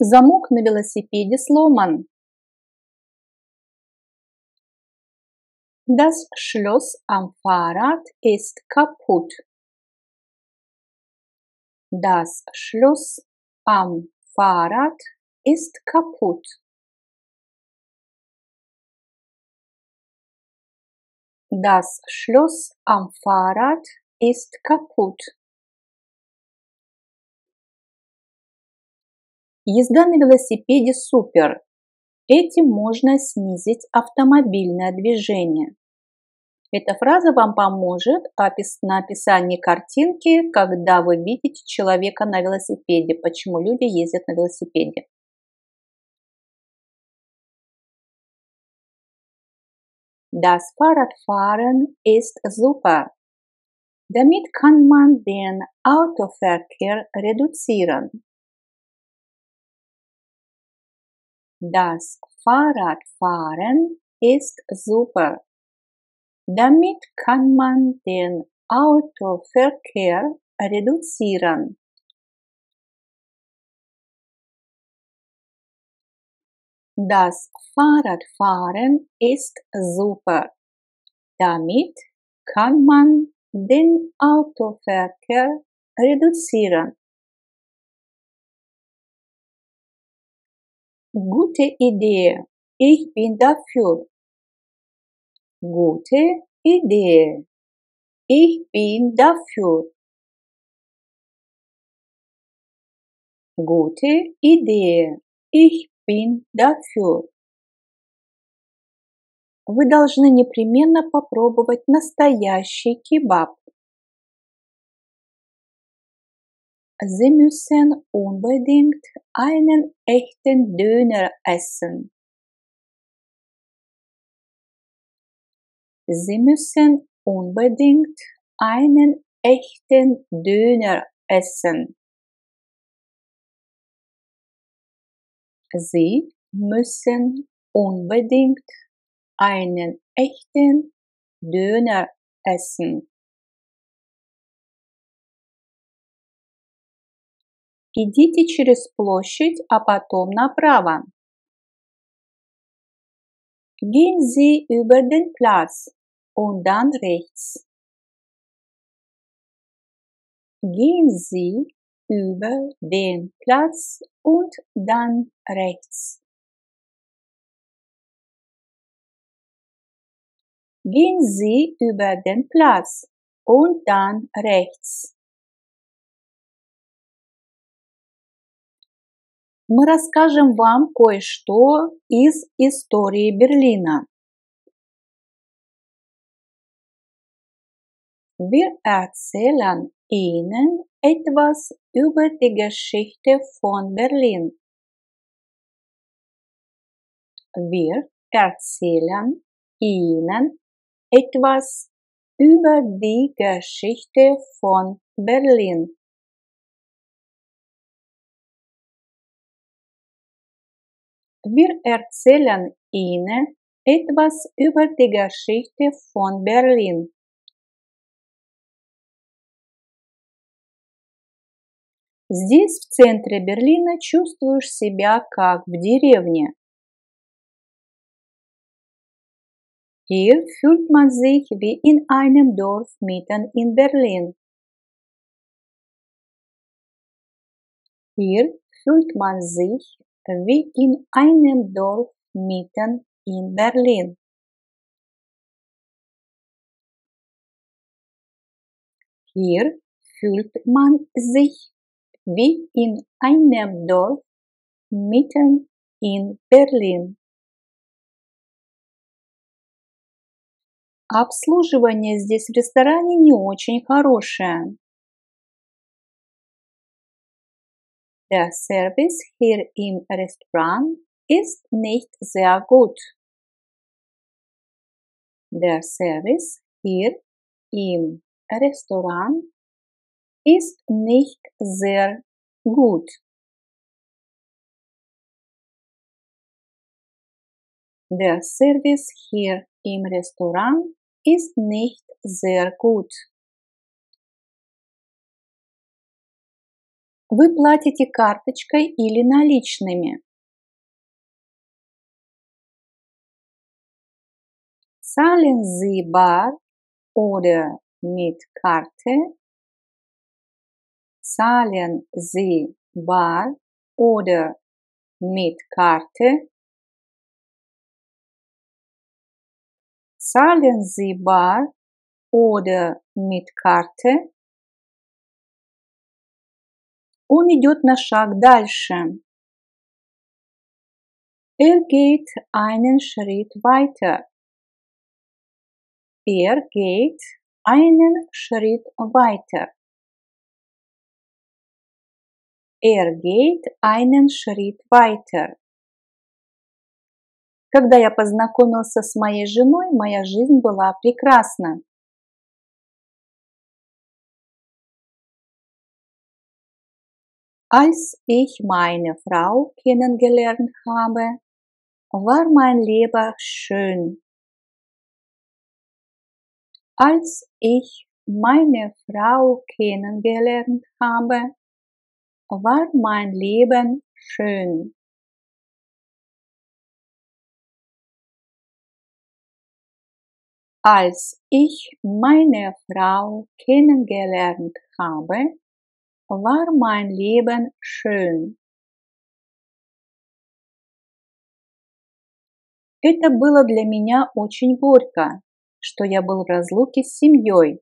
Замок на велосипеде сломан. Das Schloss am Fahrrad ist kaputt. Das Schloss am Fahrrad ist kaputt. Das Schloss am Fahrrad ist kaputt. Езда на велосипеде супер. Этим можно снизить автомобильное движение. Эта фраза вам поможет на описании картинки, когда вы видите человека на велосипеде, почему люди ездят на велосипеде. Das Fahrradfahren ist super. Damit kann man den Autoverkehr reduzieren. Das Fahrradfahren ist super. Damit kann man den Autoverkehr reduzieren. Das Fahrradfahren ist super. Damit kann man den Autoverkehr reduzieren. Gute Idee. Ich bin dafür. Gute Idee. Ich bin dafür. Gute Idee. Ich bin dafür. Вы должны непременно попробовать настоящий кебаб. Sie müssen unbedingt einen echten Döner essen. Sie müssen unbedingt einen echten Döner essen. Sie müssen unbedingt einen echten Döner essen. Идите через площадь, а потом направо. Gehen Sie über den Platz und dann rechts. Gehen Sie über den Platz und dann rechts. Gehen Sie über den Platz und dann rechts. Мы расскажем вам кое-что из истории Берлина. Wir erzählen Ihnen etwas über die Geschichte von Berlin. Wir erzählen Ihnen etwas über die Geschichte von Berlin. Wir erzählen Ihnen etwas über die Geschichte von Berlin. Здесь, в центре Берлина, чувствуешь себя как в деревне. Hier fühlt man sich wie in einem Dorf mitten in Berlin. Hier fühlt man sich wie in einem Dorf mitten in Berlin. Hier fühlt man sich wie in einem Dorf mitten in Berlin. Обслуживание здесь в ресторане не очень хорошее. Der Service hier im Restaurant ist nicht sehr gut. Der Service hier im Restaurant ist nicht sehr gut. Der Service hier im Restaurant ist nicht sehr gut. Вы платите карточкой или наличными? Zahlen Sie bar oder mit Karte? Zahlen Sie bar oder mit Karte? Zahlen Sie bar oder mit Karte? Он идет на шаг дальше. Geht einen Schritt weiter. Geht einen Schritt weiter. Geht einen Schritt weiter. Когда я познакомился с моей женой, моя жизнь была прекрасна. Als ich meine Frau kennengelernt habe, war mein Leben schön. Als ich meine Frau kennengelernt habe, war mein Leben schön. Als ich meine Frau kennengelernt habe, war mein Leben schön. Это было для меня очень горько, что я был в разлуке с семьей.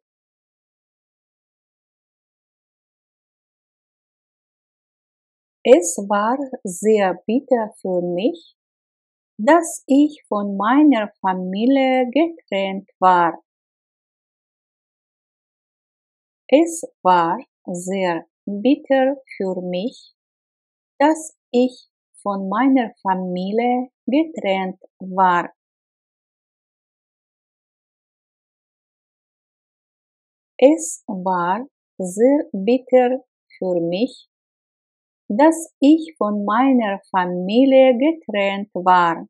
Es war sehr bitter für mich, dass ich von meiner Familie getrennt war. Es war sehr bitter für mich, dass ich von meiner Familie getrennt war. Es war sehr bitter für mich, dass ich von meiner Familie getrennt war.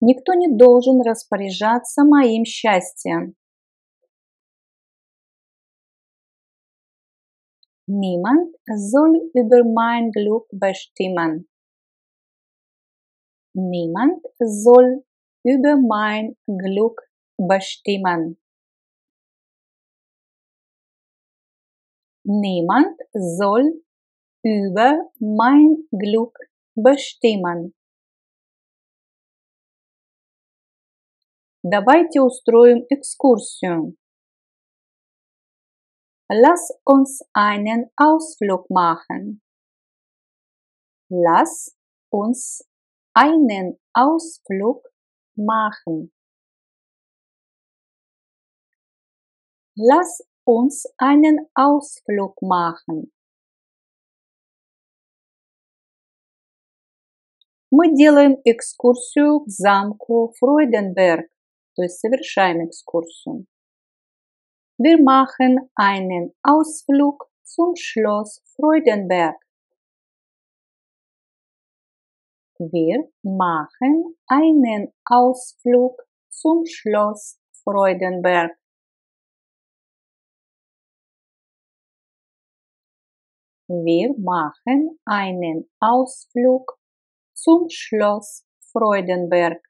Никто не должен распоряжаться моим счастьем. Niemand soll über mein Glück bestimmen. Niemand soll über mein Glück bestimmen. Niemand soll über mein Glück bestimmen. Давайте устроим экскурсию. Lass uns einen Ausflug machen. Lass uns einen Ausflug machen. Lass uns einen Ausflug machen. Мы делаем экскурсию к замку Freudenberg, то есть совершаем экскурсию. Wir machen einen Ausflug zum Schloss Freudenberg. Wir machen einen Ausflug zum Schloss Freudenberg. Wir machen einen Ausflug zum Schloss Freudenberg.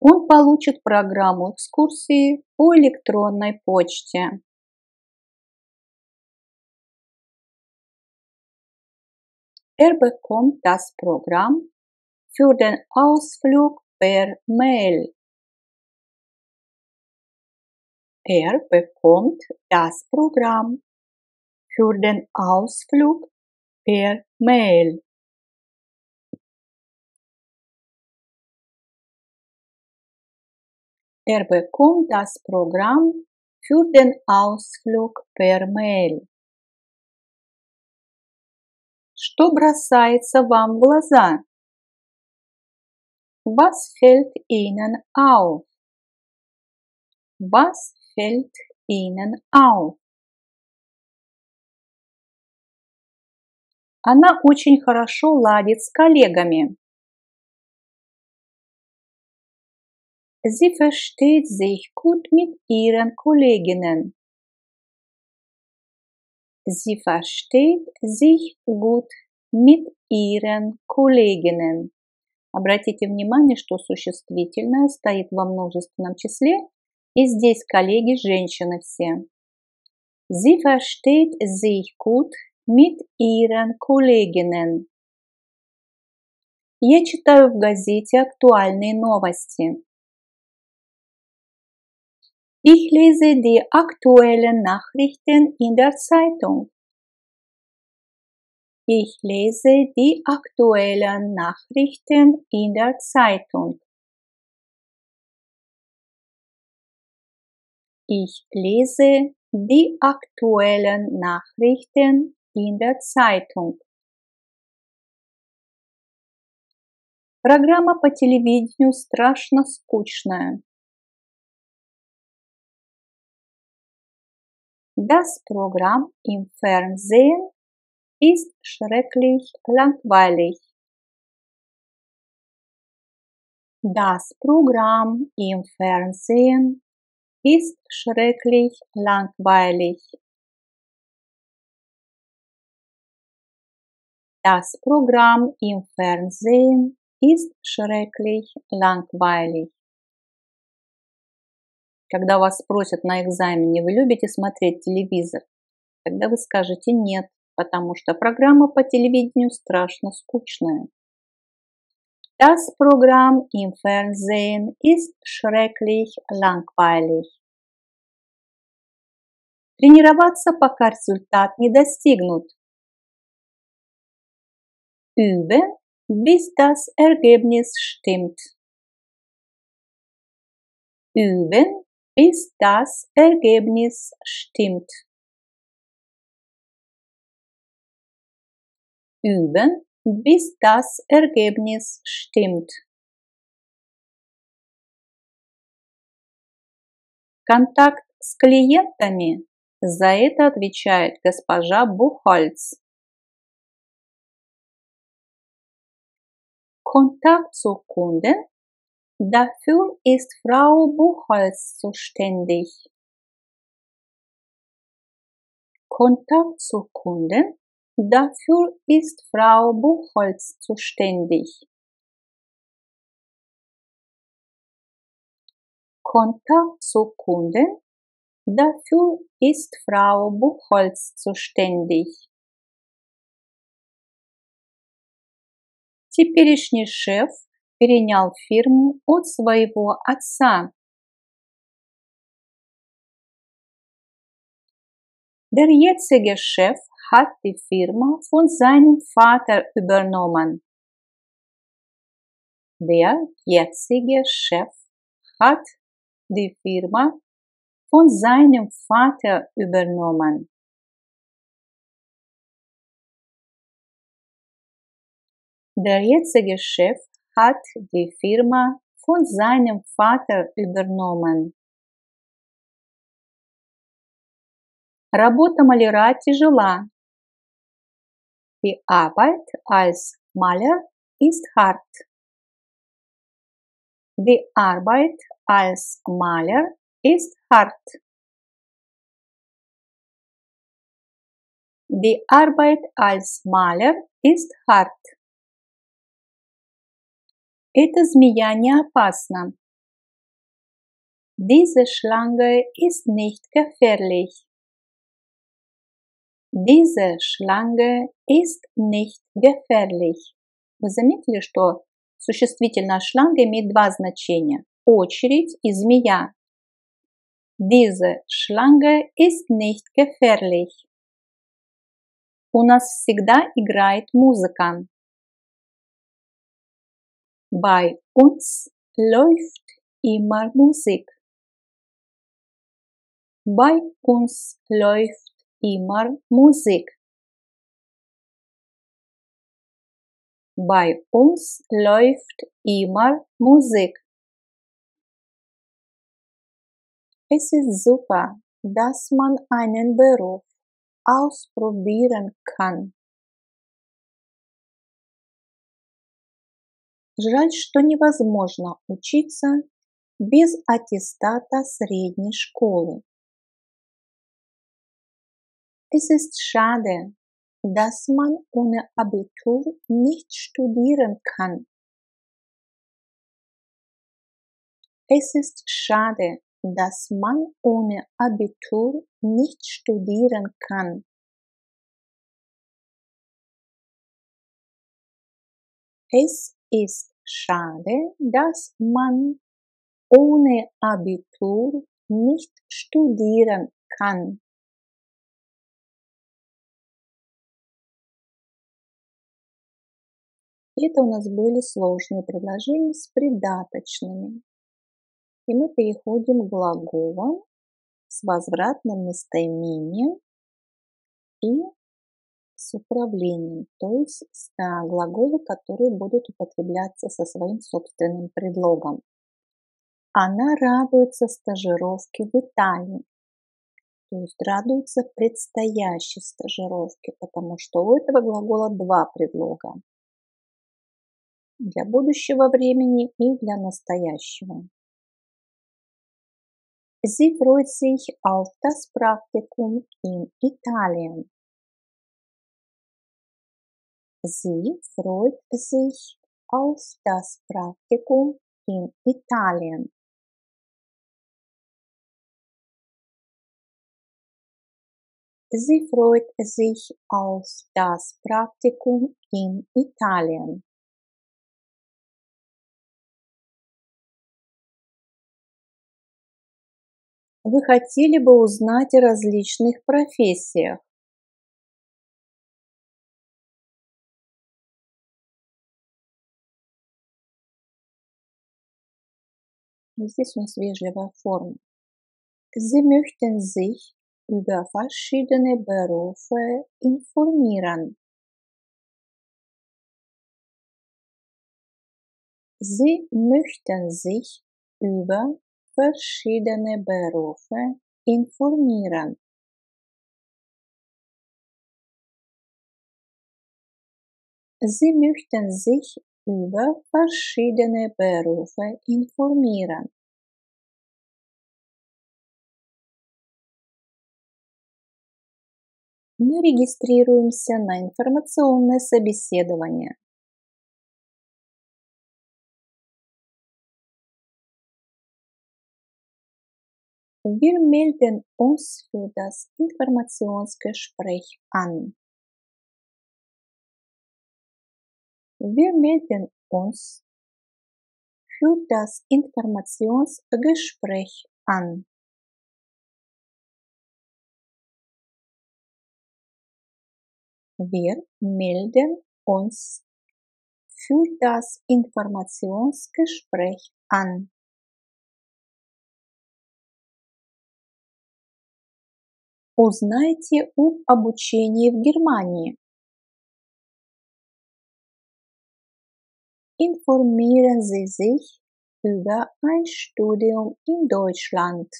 Он получит программу экскурсии по электронной почте. Bekommt das Programm für den Ausflug per Mail. Bekommt das Programm für den Ausflug per Mail. Bekommt das Programm für den Ausflug per Mail. Что бросается вам в глаза? Was fällt Ihnen auf? Was fällt Ihnen auf? Она очень хорошо ладит с коллегами. Sie versteht sich gut mit ihren Kolleginnen. Sie versteht sich gut mit ihren Kolleginnen. Обратите внимание, что существительное стоит во множественном числе, и здесь коллеги женщины все. Sie versteht sich gut mit ihren Kolleginnen. Я читаю в газете актуальные новости. Ich lese die aktuellen Nachrichten in der Zeitung. Ich lese die aktuellen Nachrichten in der Zeitung. Ich lese die aktuellen Nachrichten in der Zeitung. Программа по телевидению страшно скучная. Das Programm im Fernsehen ist schrecklich langweilig. Das Programm im Fernsehen ist schrecklich langweilig. Das Programm im Fernsehen ist schrecklich langweilig. Когда вас спросят на экзамене, вы любите смотреть телевизор, тогда вы скажете нет, потому что программа по телевидению страшно скучная. Das Programm im Fernsehen ist schrecklich langweilig. Тренироваться, пока результат не достигнут. Üben, bis das Ergebnis stimmt. Üben, bis das Ergebnis stimmt. Üben, bis das Ergebnis stimmt. Контакт с клиентами. За это отвечает госпожа Buchholz. Kontakt zu Kunden. Dafür ist Frau Buchholz zuständig. Kontakt zu Kunden. Dafür ist Frau Buchholz zuständig. Kontakt zu Kunden. Dafür ist Frau Buchholz zuständig. Теперешний шеф перенял фирму от своего отца. Der jetzige Chef hat die Firma von seinem Vater übernommen. Der jetzige Chef hat die Firma von seinem Vater übernommen. Der jetzige Chef hat die Firma von seinem Vater übernommen. Работа маляра тяжела. Die Arbeit als Maler ist hart. Die Arbeit als Maler ist hart. Die Arbeit als Maler ist hart. Эта змея не опасна. Diese Schlange ist nicht gefährlich. Diese Schlange ist nicht gefährlich. Вы заметили, что существительное шланга имеет два значения – очередь и змея. Diese Schlange ist nicht gefährlich. У нас всегда играет музыка. Bei uns läuft immer Musik. Bei uns läuft immer Musik. Bei uns läuft immer Musik. Es ist super, dass man einen Beruf ausprobieren kann. Жаль, что невозможно учиться без аттестата средней школы. Es ist schade, dass man ohne Abitur nicht studieren kann. Es ist schade, dass man ohne Abitur nicht studieren kann. Es ist schade, dass man ohne Abitur nicht studieren kann. Это у нас были сложные предложения с придаточными. И мы переходим к глаголам с возвратным местоимением и с управлением, то есть глаголы, которые будут употребляться со своим собственным предлогом. Она радуется стажировке в Италии, то есть радуется предстоящей стажировке, потому что у этого глагола два предлога. Для будущего времени и для настоящего. Sie freut sich auf das Praktikum in Italien. Sie freut sich auf das Praktikum in Italien. Sie freut sich auf das Praktikum in Italien. Вы хотели бы узнать о различных профессиях? Здесь у нас вежливая форма. Sie möchten sich über verschiedene Berufe informieren. Sie möchten sich über verschiedene Berufe informieren. Sie möchten sich über verschiedene Berufe informieren. Мы регистрируемся на информационное собеседование. Wir melden uns für das Informationsgespräch an. Wir melden uns für das Informationsgespräch an. Wir melden uns für das Informationsgespräch an. Узнайте об обучении в Германии. Informieren Sie sich über ein Studium in Deutschland.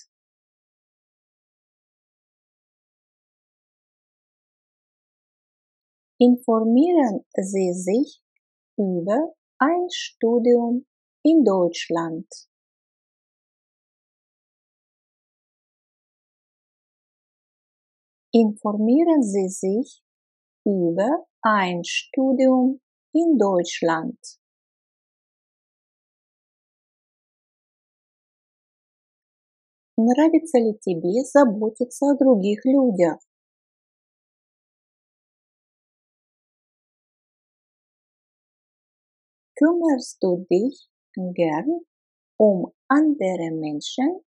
Informieren Sie sich über ein Studium in Deutschland. Informieren Sie sich über ein Studium in Deutschland. Нравится ли тебе заботиться о других людях? Kümmerst du dich gern um andere Menschen?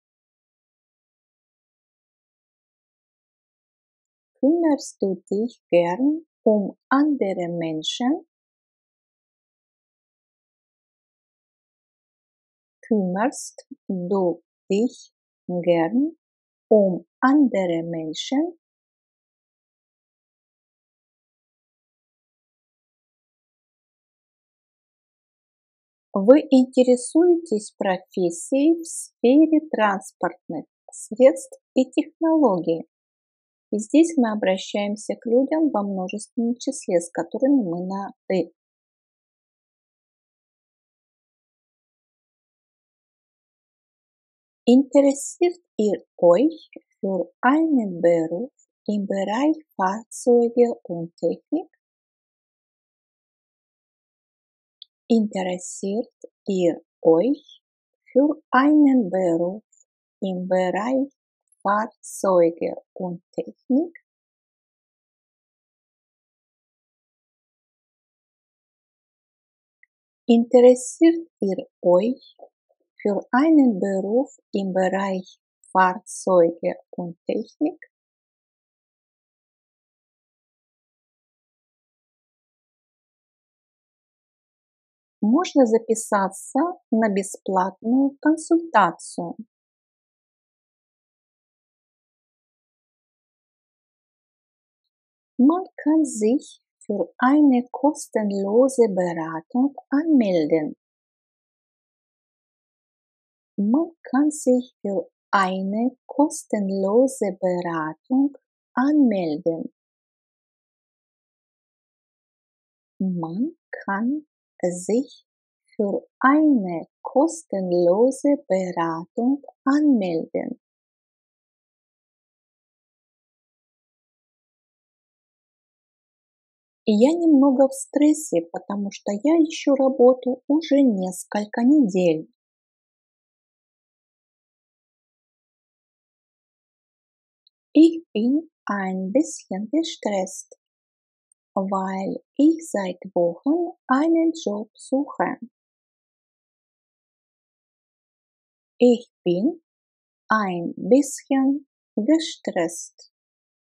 Kümmerst du dich gern um andere Menschen? Kümmerst du dich gern um andere Menschen? Вы интересуетесь профессией в сфере транспортных средств и технологий. И здесь мы обращаемся к людям во множественном числе, с которыми мы на «ты». Interessiert ihr euch für einen Beruf im Bereich Fahrzeuge und Technik? Interessiert ihr euch für einen Beruf im Bereich Fahrzeuge und Technik? Interessiert ihr euch für einen Beruf im Bereich Fahrzeuge und Техник? Можно записаться на бесплатную консультацию. Man kann sich für eine kostenlose Beratung anmelden. Man kann sich für eine kostenlose Beratung anmelden. Man kann sich für eine kostenlose Beratung anmelden. Я немного в стрессе, потому что я ищу работу уже несколько недель. Ich bin ein bisschen gestresst, weil ich seit Wochen einen Job suche. Ich bin ein bisschen gestresst,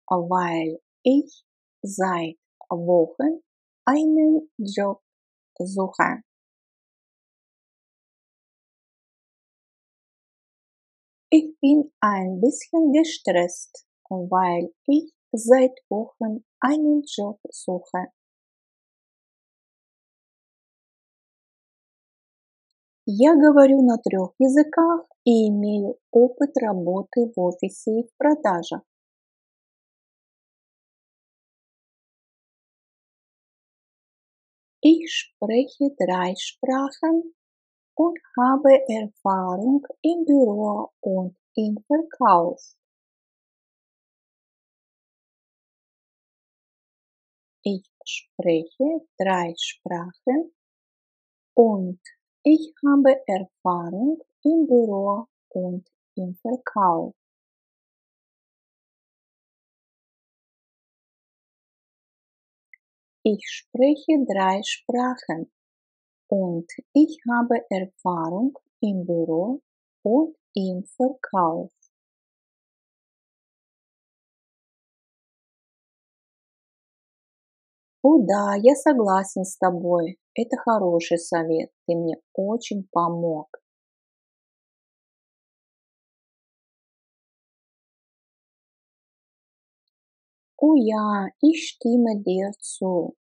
weil ich seit Wochen einen Job suche. Ich bin ein bisschen gestresst, weil ich seit Wochen einen Job suche. Я говорю на 3 языках и имею опыт работы в офисе и в продажах. Ich spreche 3 Sprachen und habe Erfahrung im Büro und im Verkauf. Ich spreche 3 Sprachen und ich habe Erfahrung im Büro und im Verkauf. Ich spreche 3 Sprachen und ich habe Erfahrung im Büro und im Verkauf. О да, я согласен с тобой. Это хороший совет. Ты мне очень помог. Oh ja, ich stimme dir zu.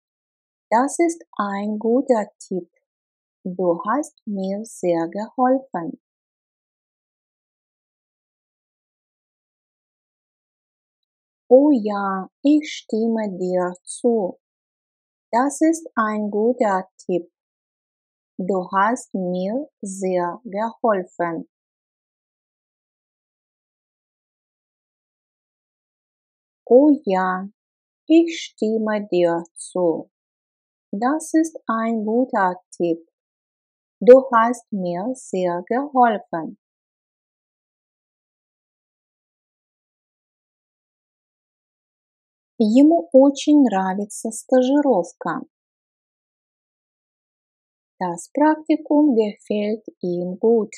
Das ist ein guter Tipp. Du hast mir sehr geholfen. Oh ja, ich stimme dir zu. Das ist ein guter Tipp. Du hast mir sehr geholfen. Oh ja, ich stimme dir zu. Das ist ein guter Tipp. Du hast mir sehr geholfen. Ему очень нравится стажировка. Das Praktikum gefällt ihm gut.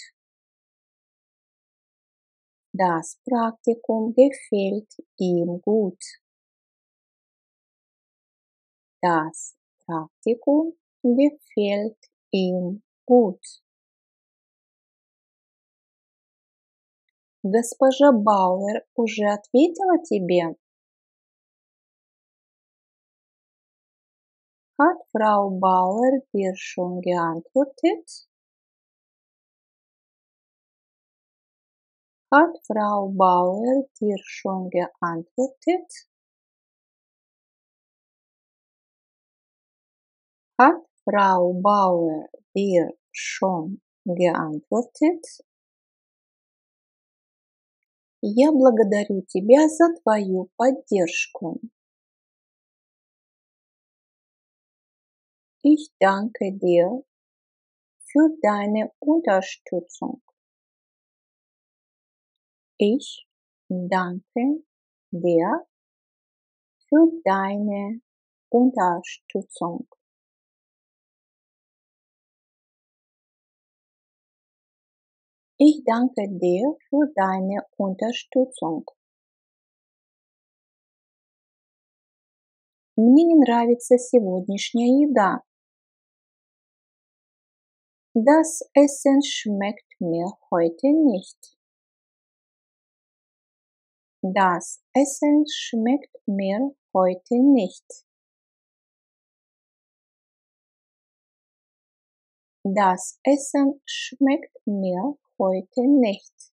Das Praktikum gefällt ihm gut. Das Praktikum gefällt ihm gut. Госпожа Бауэр уже ответила тебе? Hat Frau Bauer dir schon geantwortet? Hat Frau Bauer dir schon geantwortet? Hat Frau Bauer dir schon geantwortet? Я благодарю тебя за твою поддержку. Ich danke dir für deine Unterstützung. Ich danke dir für deine Unterstützung. Ich danke dir für deine Unterstützung. Мне не нравится сегодняшняя еда. Das Essen schmeckt mir heute nicht. Das Essen schmeckt mir heute nicht. Das Essen schmeckt mir heute nicht.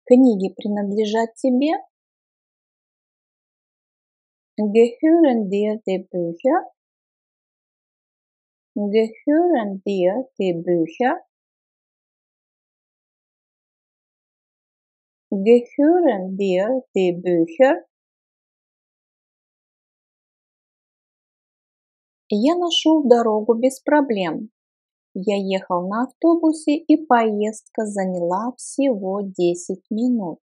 Книги принадлежат тебе? Gehören dir die Bücher? Gehören dir die Bücher? Gehören dir die Bücher? Я нашел дорогу без проблем. Я ехал на автобусе, и поездка заняла всего 10 минут.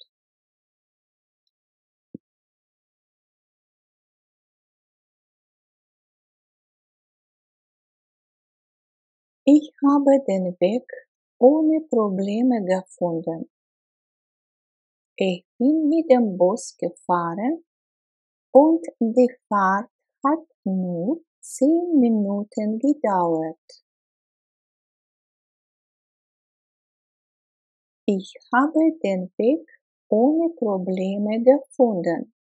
Ich habe den Weg ohne Probleme gefunden. Ich bin mit dem Bus gefahren und die Fahrt hat nur 10 Minuten gedauert. Ich habe den Weg ohne Probleme gefunden.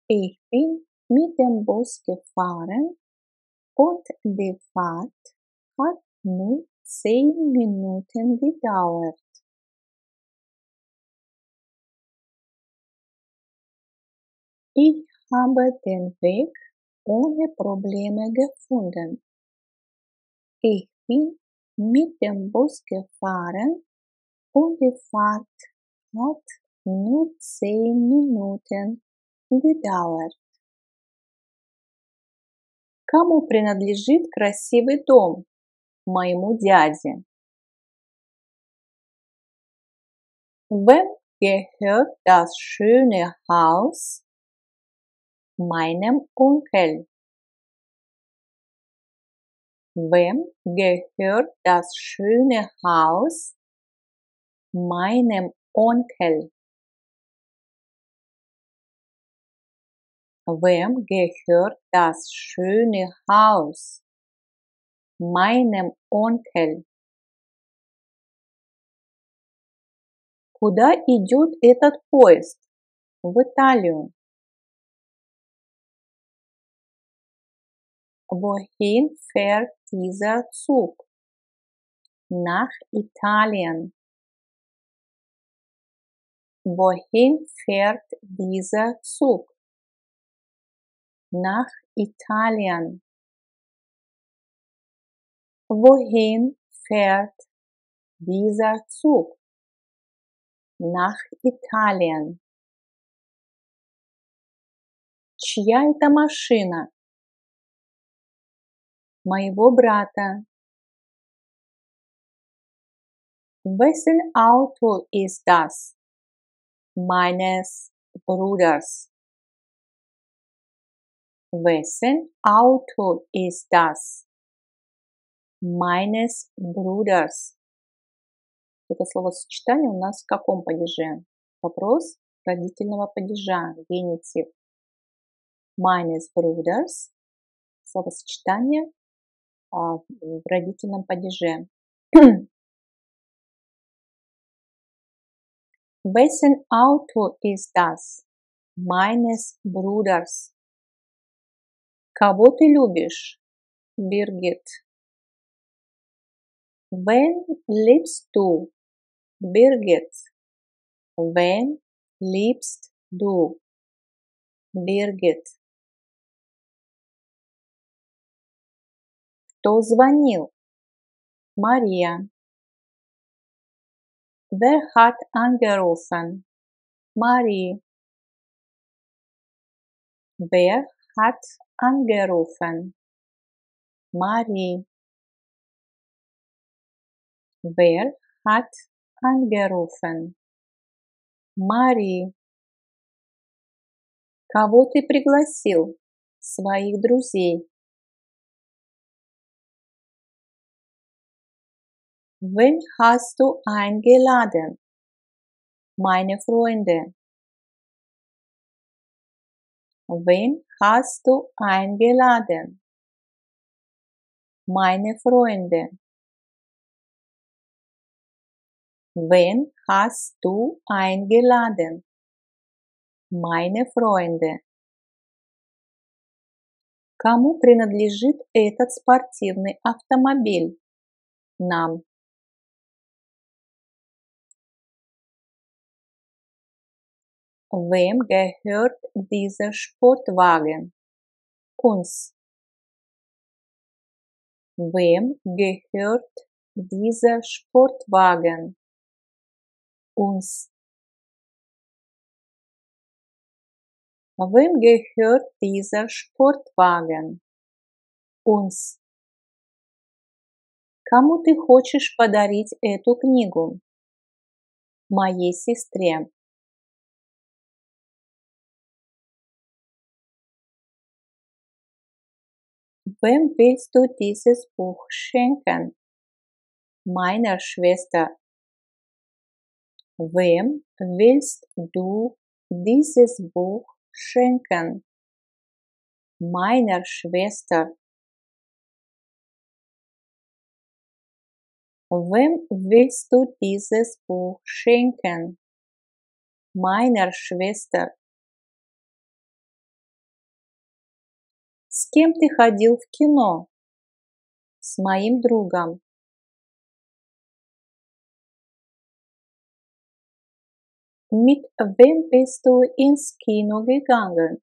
Ich bin mit dem Bus gefahren und die Fahrt hat nur 10 Minuten gedauert. Ich habe den Weg ohne Probleme gefunden. Ich bin mit dem Bus gefahren und die Fahrt hat nur 10 Minuten gedauert. Кому принадлежит красивый дом? Моему дяде. Wem gehört das schöne Haus? Meinem Onkel. Wem gehört das schöne Haus? Meinem Onkel. Wem gehört das schöne Haus? Meinem Onkel. Куда идет этот поезд? В Италию. Wohin fährt dieser Zug? Nach Italien. Wohin fährt dieser Zug? Nach Italien. Wohin fährt dieser Zug? Nach Italien. Чья это машина? Моего брата. Wessen Auto ist das? Meines Bruders. Wessen Auto ist das? Meines Bruders. Это словосочетание у нас в каком падеже? Вопрос родительного падежа, генитив. Meines Bruders. Словосочетание в родительном падеже. Wessen Auto ist das? Meines Bruders. Кого ты любишь? Birgit. Wen liebst du? Birgit. Wen liebst du? Birgit. Кто звонил? Мария. Wer hat angerufen? Marie. Wer hat angerufen? Marie. Wer hat angerufen? Мари. Кого ты пригласил? Своих друзей. Wen hast du eingeladen? Meine Freunde. Wen hast du eingeladen? Meine Freunde. Wen hast du eingeladen? Meine Freunde. Кому принадлежит этот спортивный автомобиль? Нам. Wem gehört dieser Sportwagen? Uns. Wem gehört dieser Sportwagen? Uns. Wem gehört dieser Sportwagen? Uns. Кому ты хочешь подарить эту книгу? Моей сестре. Wem willst du dieses Buch schenken? Meiner Schwester. Wem willst du dieses Buch schenken? Meiner Schwester. Wem willst du dieses Buch schenken? Meiner Schwester. С кем ты ходил в кино? С моим другом. Mit wem bist du ins Kino gegangen?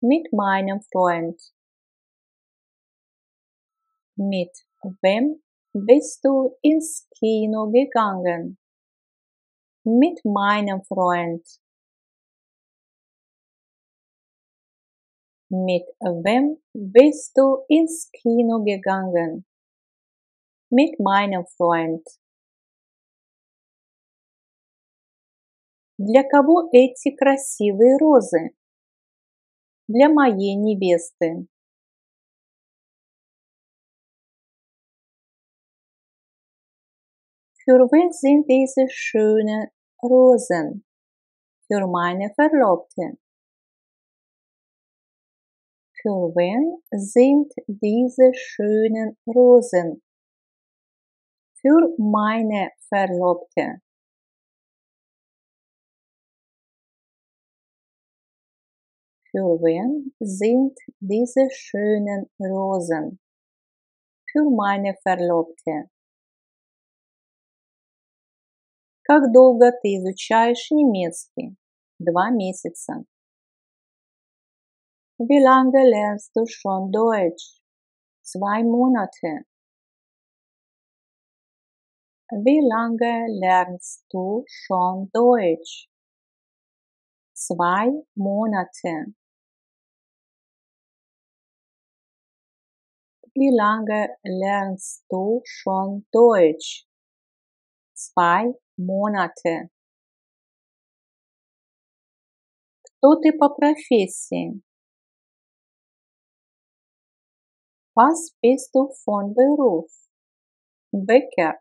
Mit meinem Freund. Mit wem bist du ins Kino gegangen? Mit meinem Freund. Mit wem bist du ins Kino gegangen? Mit meinem Freund. Для кого эти красивые розы? Для моей невесты. Für wen sind diese schönen Rosen? Für meine Verlobte. Für wen sind diese schönen Rosen? Für meine Verlobte. Für wen sind diese schönen Rosen? Für meine Verlobte. Как долго ты изучаешь немецкий? 2 месяца. Wie lange lernst du schon Deutsch? 2 Monate. Wie lange lernst du schon Deutsch? 2 Monate. Wie lange lernst du schon Deutsch? 2 Monate. Кто ты по профессии? Was bist du von Beruf? Bäcker.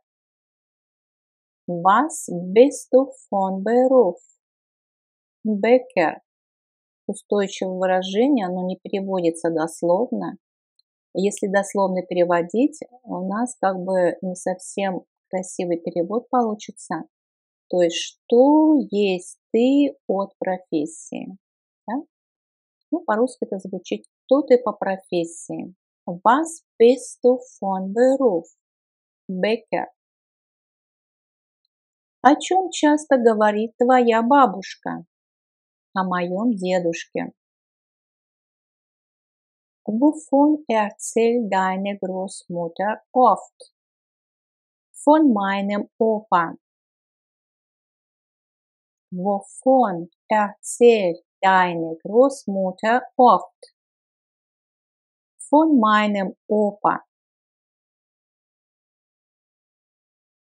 Was bist du von Beruf? Bäcker. Устойчивое выражение, оно не переводится дословно. Если дословно переводить, у нас как бы не совсем красивый перевод получится. То есть, что есть ты от профессии. Да? Ну, по-русски это звучит, кто ты по профессии. Was bist du von Beruf? Bäcker. О чем часто говорит твоя бабушка? О моем дедушке. Wovon erzählt deine Großmutter oft? Von meinem Opa. Wovon erzählt deine Großmutter oft? Von meinem Opa.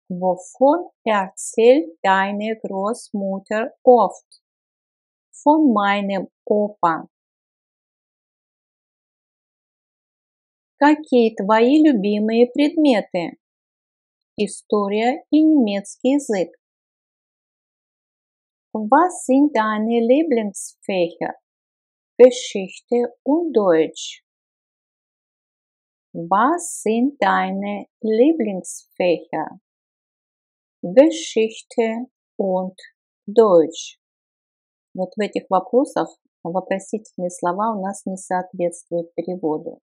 Wovon erzählt deine Großmutter oft? Von meinem Opa. Какие твои любимые предметы? История и немецкий язык. Was sind deine Lieblingsfächer? Geschichte und Deutsch. Was sind deine Lieblingsfächer? Geschichte und Deutsch. Вот в этих вопросах вопросительные слова у нас не соответствуют переводу.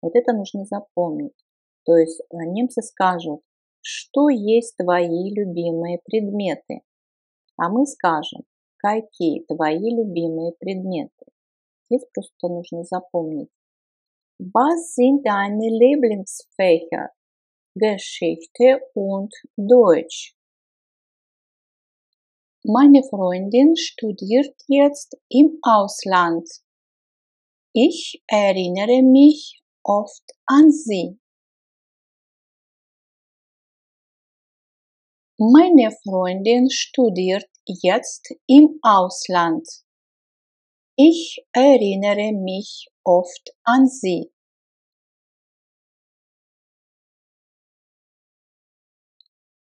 Вот это нужно запомнить. То есть немцы скажут, что есть твои любимые предметы. А мы скажем, какие твои любимые предметы. Здесь просто нужно запомнить. Was sind deine Lieblingsfächer? Geschichte und Deutsch. Meine Freundin studiert jetzt im Ausland. Ich erinnere mich oft an sie. Meine Freundin studiert jetzt im Ausland. Ich erinnere mich oft an sie.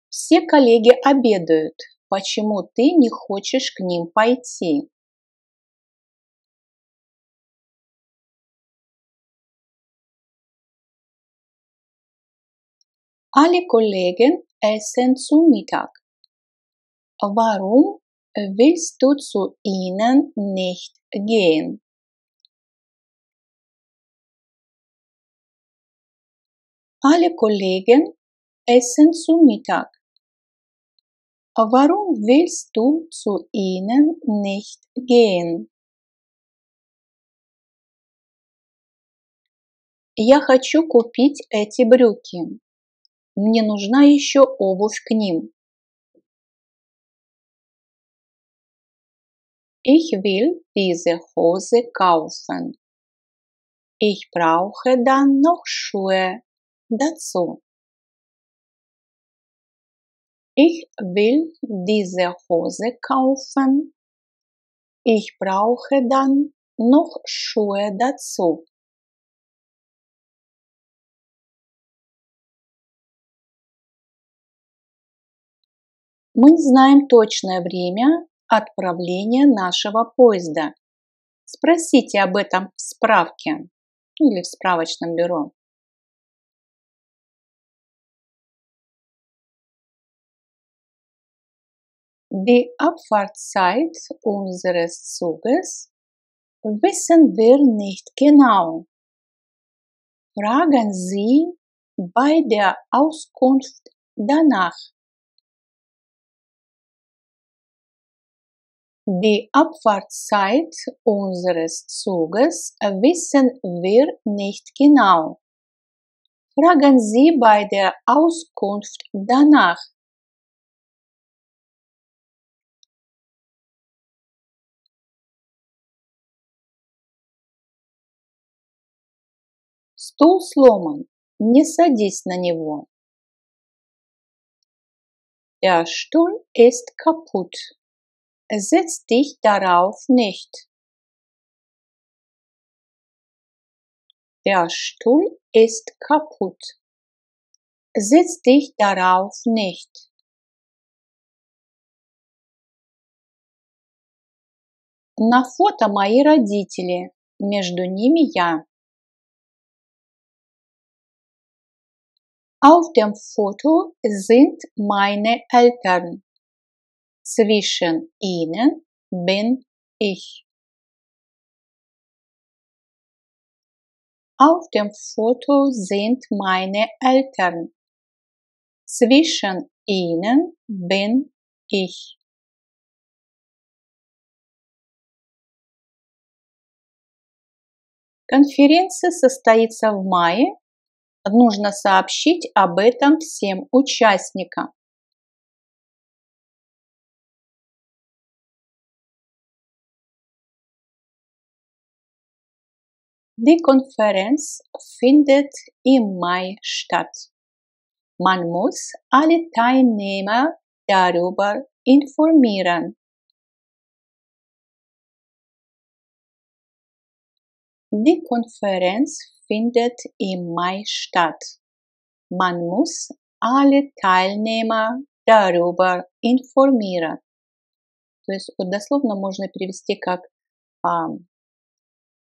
Все коллеги обедают. Почему ты не хочешь к ним пойти? Alle Kollegen essen zu Mittag. Warum willst du zu ihnen nicht gehen? Alle Kollegen essen zu Mittag. Warum willst du zu ihnen nicht gehen? Я хочу купить эти брюки. Мне нужна еще обувь к ним. Ich will diese Hose kaufen. Ich brauche dann noch Schuhe dazu. Ich will diese Hose kaufen. Ich brauche dann noch Schuhe dazu. Мы знаем точное время отправления нашего поезда. Спросите об этом в справке или в справочном бюро. Die Abfahrtszeit unseres Zuges wissen wir nicht genau. Fragen Sie bei der Auskunft danach. Die Abfahrtszeit unseres Zuges wissen wir nicht genau. Fragen Sie bei der Auskunft danach. Стул сломан. Не садись на него. Der Stuhl ist kaputt. Setz dich darauf nicht. Der Stuhl ist kaputt. Setz dich darauf nicht. На фото мои родители. Между ними я. Auf dem Foto sind meine Eltern. Zwischen ihnen bin ich. Auf dem Foto sind meine Eltern. Zwischen ihnen bin ich. Конференция состоится в мае. Нужно сообщить об этом всем участникам. Die Konferenz findet im Mai statt. Man muss alle Teilnehmer darüber informieren. Die Konferenz findet im Mai statt. Man muss alle Teilnehmer darüber informieren. То есть дословно можно перевести как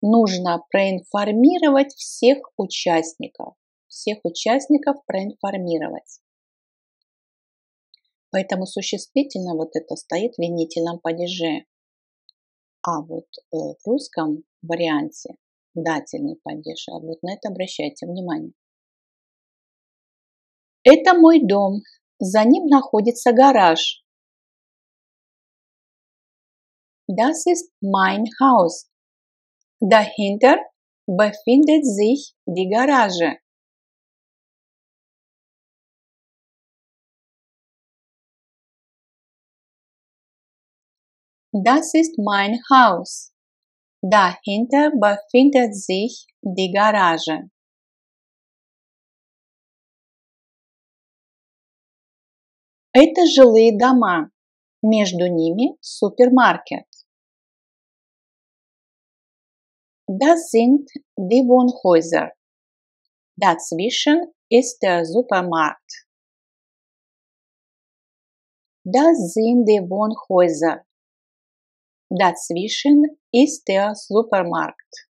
нужно проинформировать всех участников. Всех участников проинформировать. Поэтому существительное вот это стоит в винительном падеже. А вот в русском варианте дательный падеж. А вот на это обращайте внимание. Это мой дом. За ним находится гараж. Das ist mein Haus. Dahinter befindet sich die Garage. Das ist mein Haus. Dahinter befindet sich die Garage. Это жилые дома. Между ними супермаркет. Das sind die Wohnhäuser. Dazwischen ist der Supermarkt. Das sind die Wohnhäuser. Dazwischen ist der Supermarkt.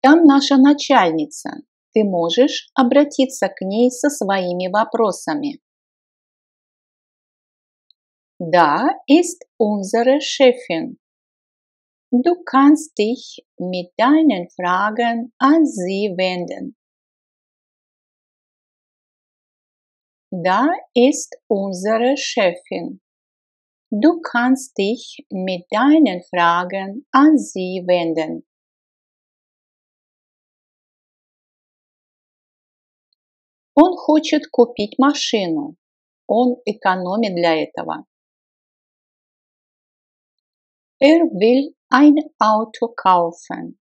Там наша начальница. Ты можешь обратиться к ней со своими вопросами. Da ist unsere Chefin. Du kannst dich mit deinen Fragen an sie wenden. Da ist unsere Chefin. Du kannst dich mit deinen Fragen an sie wenden. Он хочет купить машину. Он экономит для этого. Will ein Auto kaufen.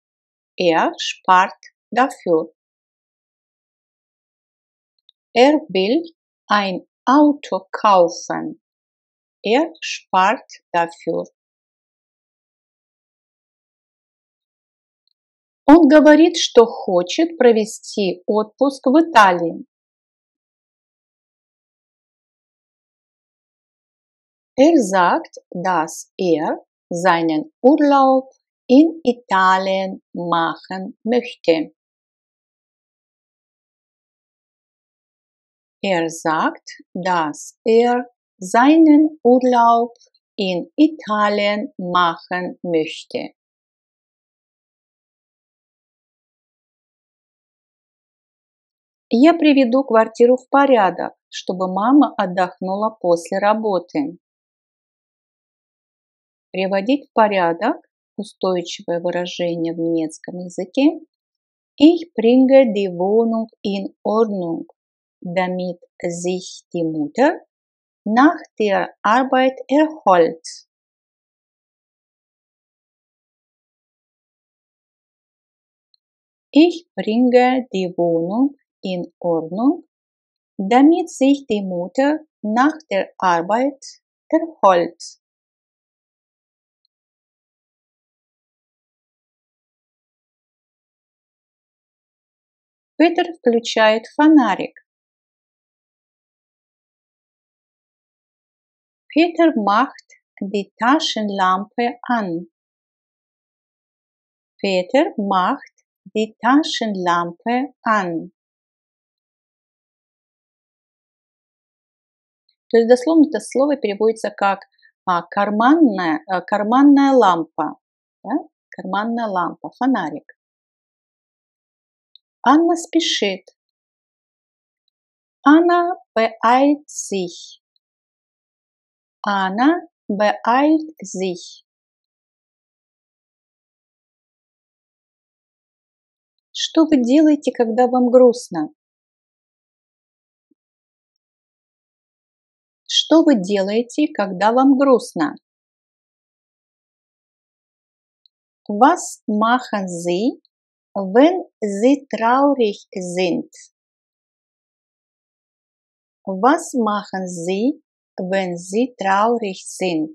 Spart dafür. Will ein Auto kaufen. Spart dafür. Он говорит, что хочет провести отпуск в Италии. Sagt, dass seinen Urlaub in Italien machen möchte. Sagt, dass seinen Urlaub in Italien machen möchte. Я приведу квартиру в порядок, чтобы мама отдохнула после работы. Приводить в порядок – устойчивое выражение в немецком языке. Ich bringe die Wohnung in Ordnung, damit sich die Mutter nach der Arbeit erholt. Ich bringe die Wohnung in Ordnung, damit sich die Mutter nach der Arbeit erholt. Петр включает фонарик. Peter macht die Taschenlampe an. Peter macht die Taschenlampe an. То есть дословно это слово переводится как карманная лампа. Да? Карманная лампа, фонарик. Анна спешит. Anna beeilt sich. Anna beeilt sich. Что вы делаете, когда вам грустно? Что вы делаете, когда вам грустно? Was machen Sie, wenn Sie traurig sind? Was machen Sie, wenn Sie traurig sind?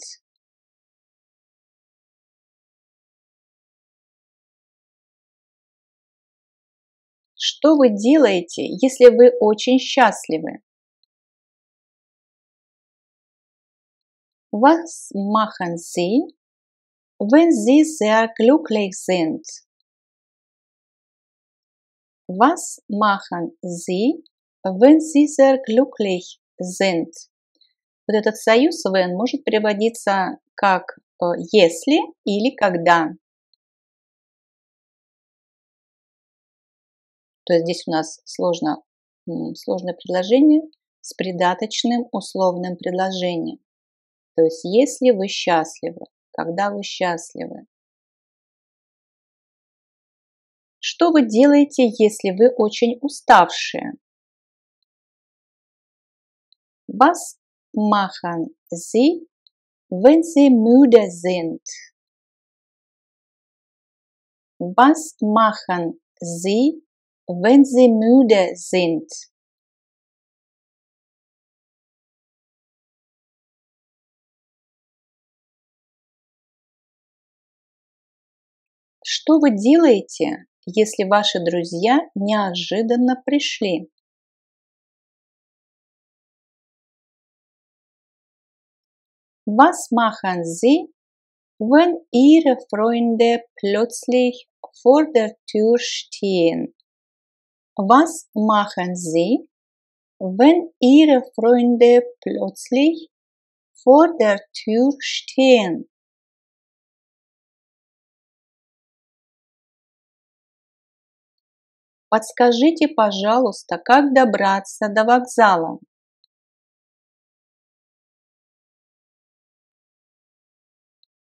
Что вы делаете, если вы очень счастливы? Was machen Sie, wenn Sie sehr glücklich sind? Was machen Sie, wenn Sie sehr glücklich sind? Вот этот союз when может переводиться как если или когда. То есть здесь у нас сложное предложение с придаточным условным предложением. То есть если вы счастливы, когда вы счастливы. Что вы делаете, если вы очень уставшие? Was machen Sie, wenn Sie müde sind? Was machen Sie, wenn Sie müde sind? Что вы делаете, если ваши друзья неожиданно пришли? Was machen Sie, wenn Ihre Freunde plötzlich vor der Tür stehen? Was machen Sie, wenn Ihre Freunde plötzlich vor der Tür stehen? Подскажите, пожалуйста, как добраться до вокзала?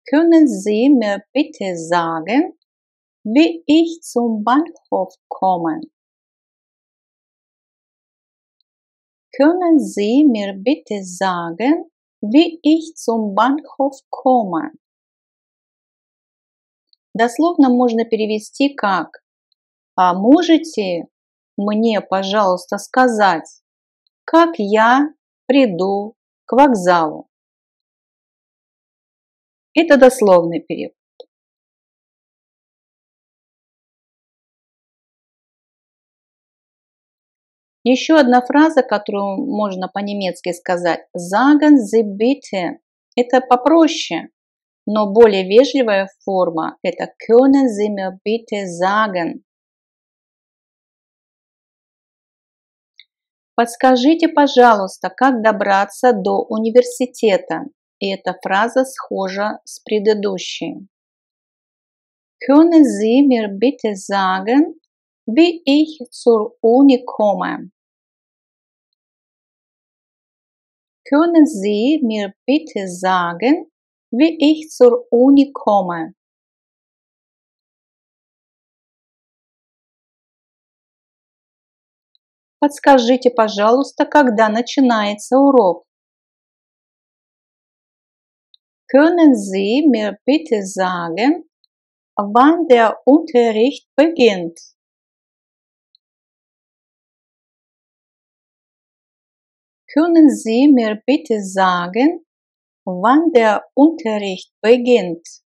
Können Sie mir bitte sagen, wie ich zum Bahnhof komme? Können Sie mir bitte sagen, wie ich zum Bahnhof komme? Дословно можно перевести как «А можете мне, пожалуйста, сказать, как я приду к вокзалу?» Это дословный перевод. Еще одна фраза, которую можно по-немецки сказать «Sagen Sie bitte». Это попроще, но более вежливая форма – это «Können Sie mir bitte sagen». Подскажите, пожалуйста, как добраться до университета. И эта фраза схожа с предыдущей. Können Sie mir bitte sagen, wie ich zur Uni komme? Können Sie mir bitte sagen, wie ich zur Uni komme? Подскажите, пожалуйста, когда начинается урок? Können Sie mir bitte sagen, wann der Unterricht beginnt? Können Sie mir bitte sagen, wann der Unterricht beginnt?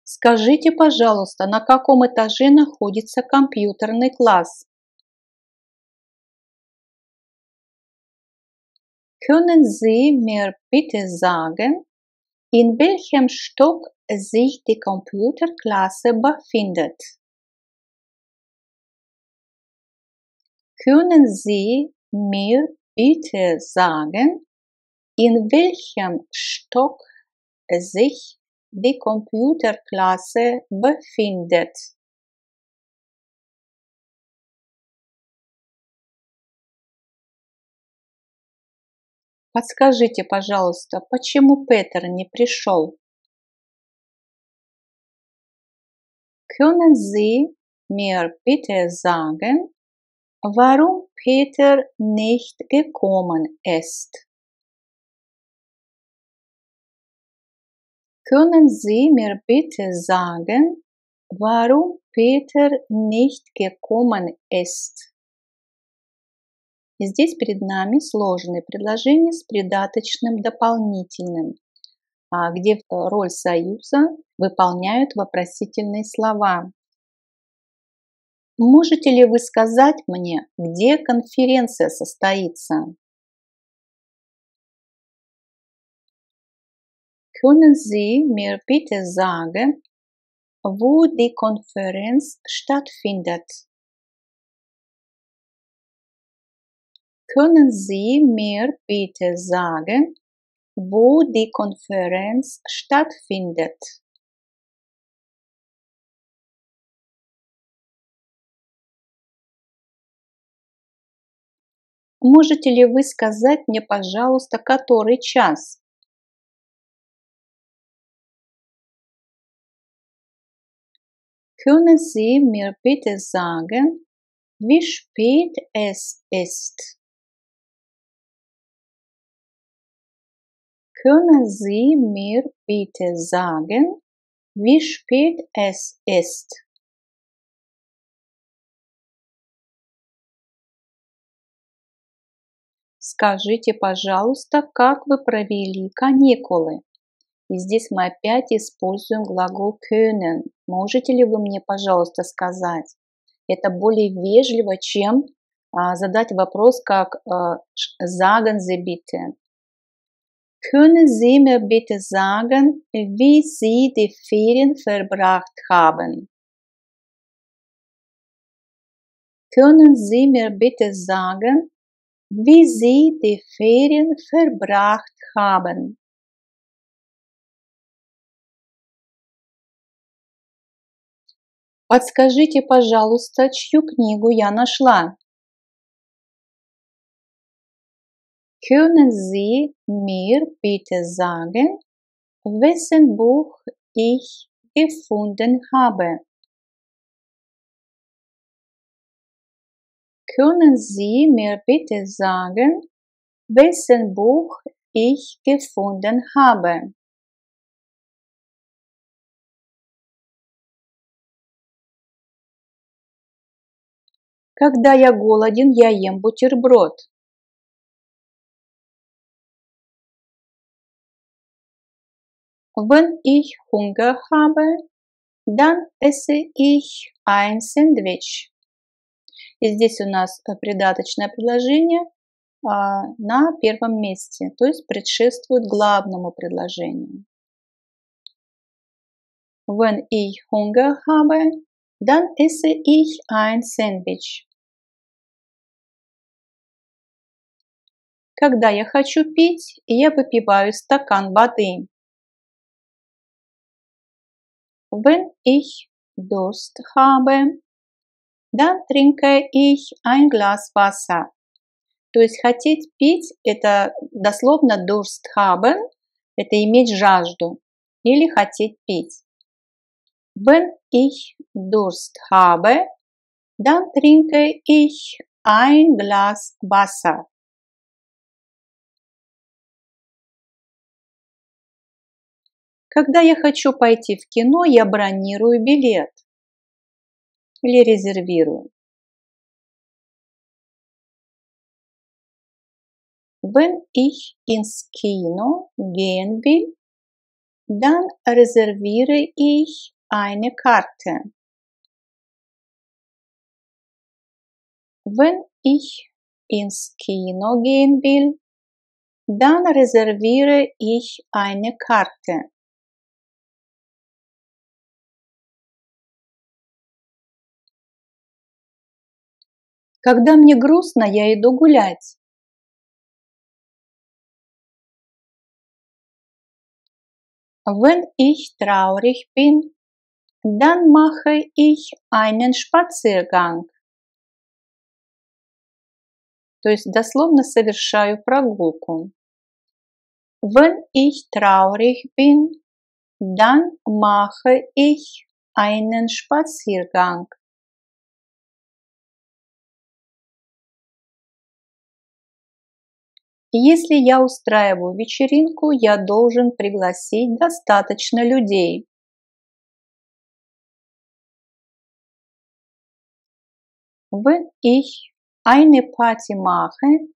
Скажите, пожалуйста, на каком этаже находится компьютерный класс? Können Sie mir bitte sagen, in welchem Stock sich die Computerklasse befindet? Können Sie mir bitte sagen, in welchem Stock sich die Computerklasse befindet? Подскажите, пожалуйста, почему Петер не пришел? Können Sie mir bitte sagen, warum Peter nicht gekommen ist? Können Sie mir bitte sagen, warum Peter nicht gekommen ist? Здесь перед нами сложные предложения с придаточным дополнительным, где роль союза выполняют вопросительные слова. Можете ли вы сказать мне, где конференция состоится? Können Sie mir bitte sagen, wo die Konferenz stattfindet? Können Sie mir bitte sagen, wo die Konferenz stattfindet? Можете ли вы сказать мне, пожалуйста, который час? Können Sie mir bitte sagen, wie spät es ist? Können Sie mir bitte sagen, wie spät es ist? Скажите, пожалуйста, как вы провели каникулы? И здесь мы опять используем глагол können. Можете ли вы мне, пожалуйста, сказать? Это более вежливо, чем задать вопрос, как sagen Sie bitte. Können Sie mir bitte sagen, wie Sie die Ferien verbracht haben? Können Sie mir bitte sagen, wie Sie die Ferien verbracht haben? Подскажите, пожалуйста, чью книгу я нашла? Können Sie mir bitte sagen, wessen Buch ich gefunden habe? Können Sie mir bitte sagen, wessen Buch ich gefunden habe? Когда я голоден, я ем бутерброд. Wenn ich Hunger habe, dann esse ich ein Sandwich. И здесь у нас придаточное предложение на первом месте, то есть предшествует главному предложению. Wenn ich Hunger habe, dann esse ich ein Sandwich. Когда я хочу пить, я выпиваю стакан воды. Wenn ich Durst habe, dann trinke ich ein Glas Wasser. То есть хотеть пить – это дословно Durst haben, это иметь жажду или хотеть пить. Wenn ich Durst habe, dann trinke ich ein Glas Wasser. Когда я хочу пойти в кино, я бронирую билет или резервирую. Wenn ich ins Kino gehen will, dann reserviere ich eine Karte. Wenn ich ins Kino gehen will, dann reserviere ich eine Karte. Когда мне грустно, я иду гулять. Wenn ich traurig bin, dann mache ich einen Spaziergang. То есть дословно совершаю прогулку. Wenn ich traurig bin, dann mache ich einen Spaziergang. Если я устраиваю вечеринку, я должен пригласить достаточно людей. Wenn ich eine Party mache,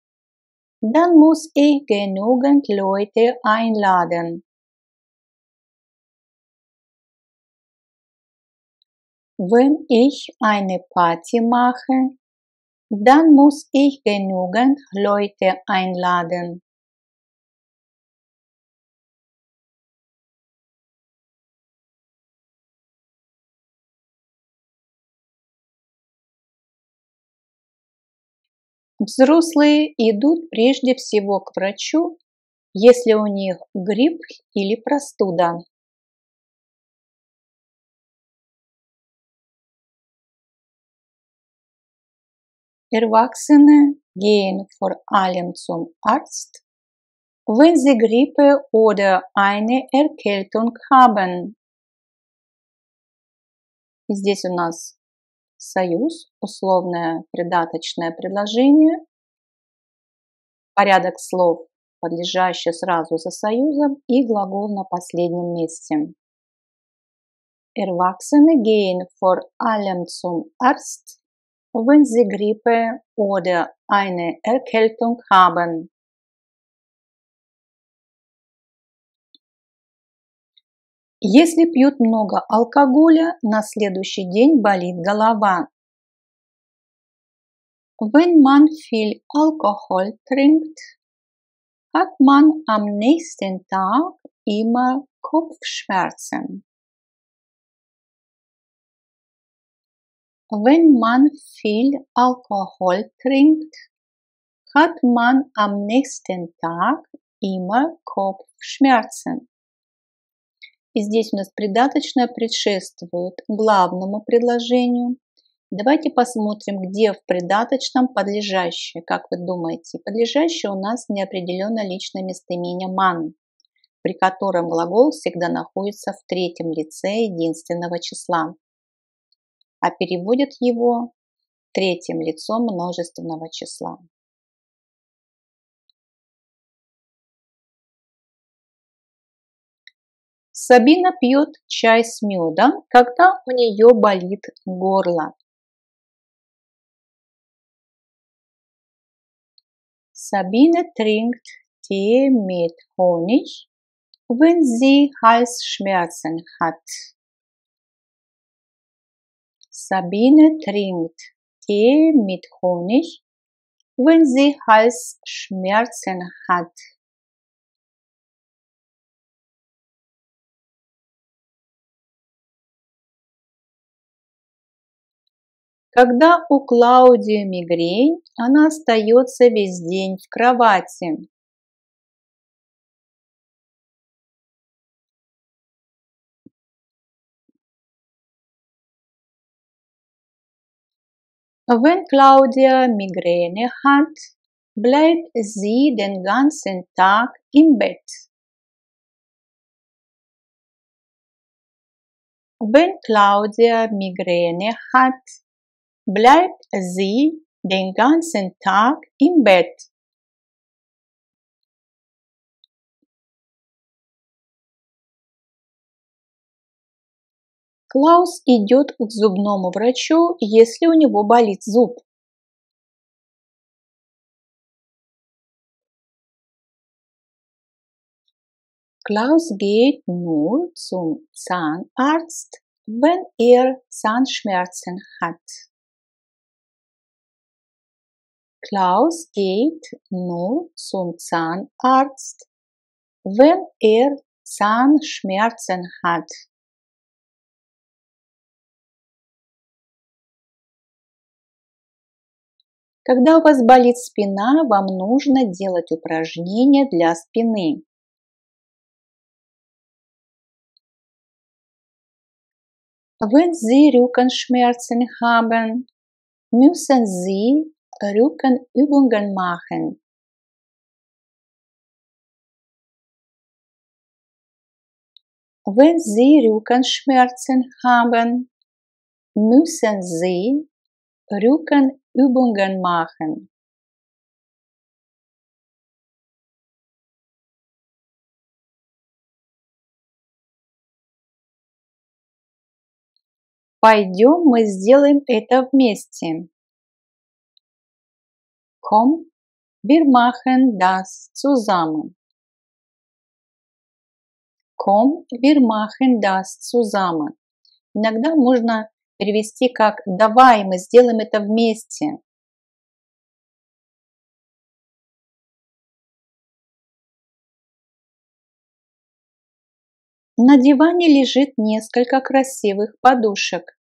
dann muss ich genügend Leute einladen. Wenn ich eine Party mache, dann muss ich genügend Leute einladen. Взрослые идут прежде всего к врачу, если у них грипп или простуда. Erwachsene gehen vor allem zum Arzt, wenn sie Grippe oder eine Erkältung haben. И здесь у нас союз, условное придаточное предложение, порядок слов, подлежащий сразу за союзом, и глагол на последнем месте. Erwachsene gehen vor allem zum Arzt, wenn sie Grippe oder eine Erkältung haben. Если пьют много алкоголя, на следующий день болит голова. Wenn man viel Alkohol trinkt, hat man am nächsten Tag immer Kopfschmerzen. Wenn man viel Alkohol trinkt, hat man am nächsten Tag immer Kopfschmerzen. И здесь у нас придаточное предшествует главному предложению. Давайте посмотрим, где в придаточном подлежащее. Как вы думаете, подлежащее у нас неопределенно личное местоимение man, при котором глагол всегда находится в третьем лице единственного числа, а переводят его третьим лицом множественного числа. Сабина пьет чай с медом, когда у нее болит горло. Sabine trinkt Tee mit Honig, wenn sie Halsschmerzen hat. Sabine trinkt Tee mit Honig, wenn sie Halsschmerzen hat. Когда у Клаудии мигрень, она остается весь день в кровати. Wenn Claudia Migräne hat, bleibt sie den ganzen Tag im Bett. Wenn Claudia Migräne hat, bleibt sie den ganzen Tag im Bett. Клаус идет к зубному врачу, если у него болит зуб. Klaus geht nur zum Zahnarzt, wenn Zahnschmerzen hat. Klaus geht nur zum Zahnarzt, wenn Zahnschmerzen hat. Когда у вас болит спина, вам нужно делать упражнения для спины. Wenn Sie Rückenschmerzen haben, müssen Sie Rückenübungen machen. Wenn Sie Rückenschmerzen haben, müssen Sie Rückenübungen machen. Пойдем, мы сделаем это вместе. Komm, wir machen das zusammen. Komm, wir machen das zusammen. Иногда можно перевести как «давай, мы сделаем это вместе». На диване лежит несколько красивых подушек.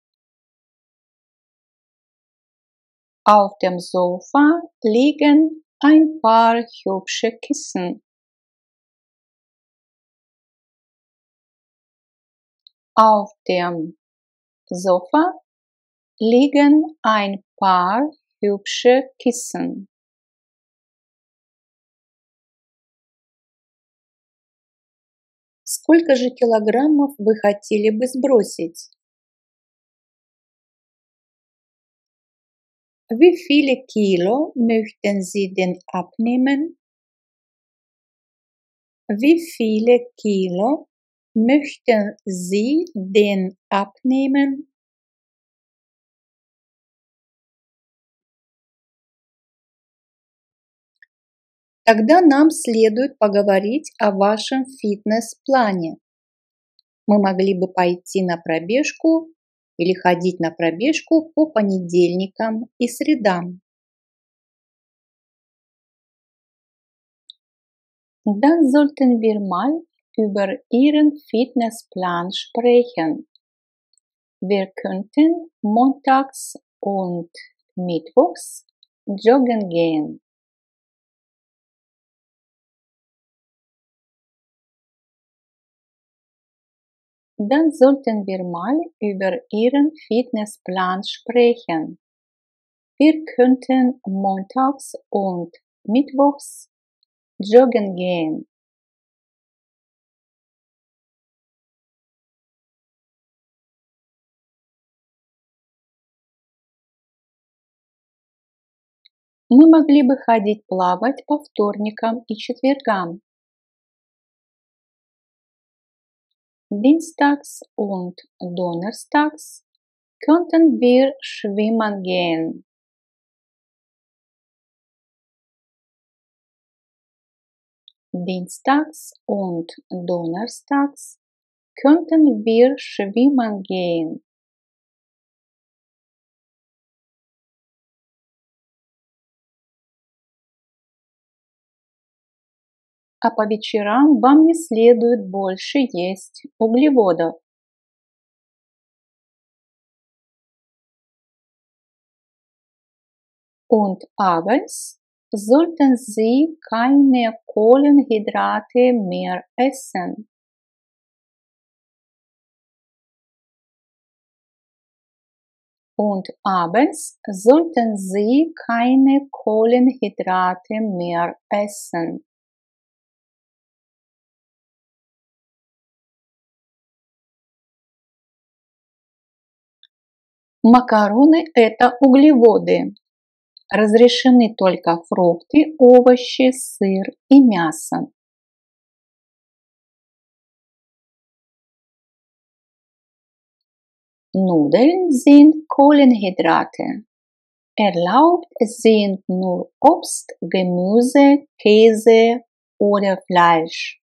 Auf dem Sofa liegen ein paar hübsche Kissen. Auf dem Sofa liegen ein paar hübsche Kissen. Сколько же килограммов вы хотели бы сбросить? Wie viele Kilo möchten Sie denn abnehmen? Wie viele Kilo möchten Sie denn abnehmen? Тогда нам следует поговорить о вашем фитнес-плане. Мы могли бы пойти на пробежку или ходить на пробежку по понедельникам и средам. Dann sollten wir mal über Ihren Fitnessplan sprechen. Wir könnten montags und mittwochs joggen gehen. Dann sollten wir mal über Ihren Fitnessplan sprechen. Wir könnten montags und mittwochs joggen gehen. Мы могли бы ходить плавать по вторникам и четвергам. Dienstags und donnerstags könnten wir schwimmen gehen. Dienstags und donnerstags könnten wir schwimmen gehen. А по вечерам вам не следует больше есть углеводов. Und abends sollten Sie keine Kohlenhydrate mehr essen. Und abends sollten Sie keine Kohlenhydrate mehr essen. Макароны – это углеводы. Разрешены только фрукты, овощи, сыр и мясо. Nudeln sind Kohlenhydrate. Erlaubt sind nur Obst, Gemüse, Käse oder Fleisch.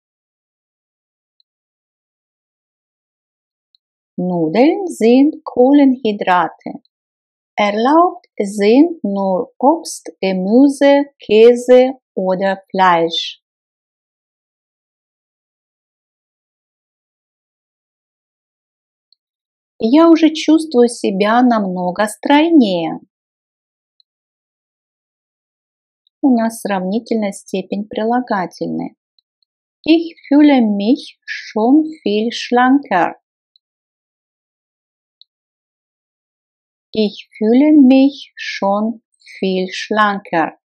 Nudeln sind Kohlenhydrate. Erlaubt sind nur Obst, Gemüse, Käse oder Fleisch. Я уже чувствую себя намного стройнее. У нас сравнительная степень прилагательной. Ich fühle mich schon viel schlanker. Ich fühle mich schon viel schlanker.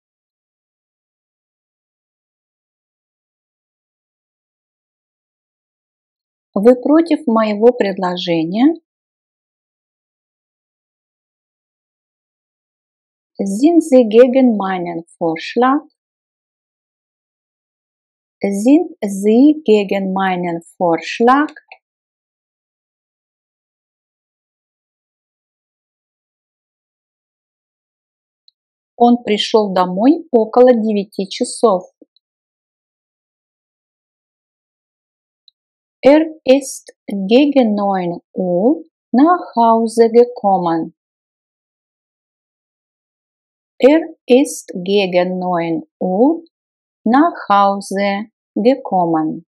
Вы против моего предложения? Sind Sie gegen meinen Vorschlag? Sind Sie gegen meinen Vorschlag? Он пришел домой около 9 часов. Ist gegen 9 Uhr nach Hause gekommen. Ist gegen 9 Uhr nach Hause gekommen.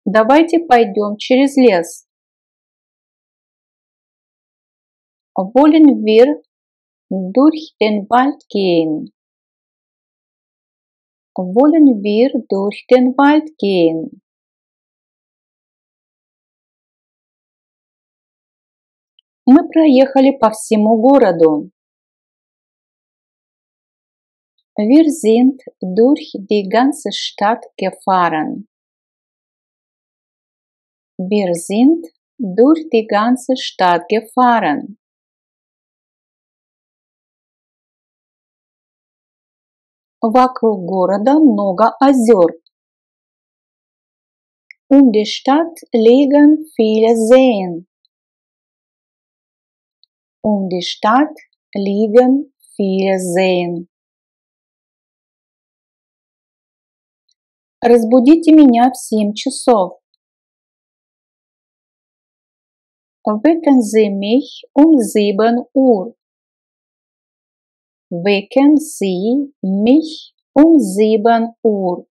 Давайте пойдем через лес. Wollen wir durch den Wald gehen? Wollen wir durch den Wald gehen? Мы проехали по всему городу. Wir sind durch die ganze Stadt gefahren. Wir sind durch die ganze Stadt gefahren. Вокруг города много озер. Um die Stadt liegen viele Seen. Um die Stadt liegen viele Seen. Разбудите меня в 7 часов. Wecken Sie mich um 7 Uhr. Wecken Sie mich um 7 Uhr.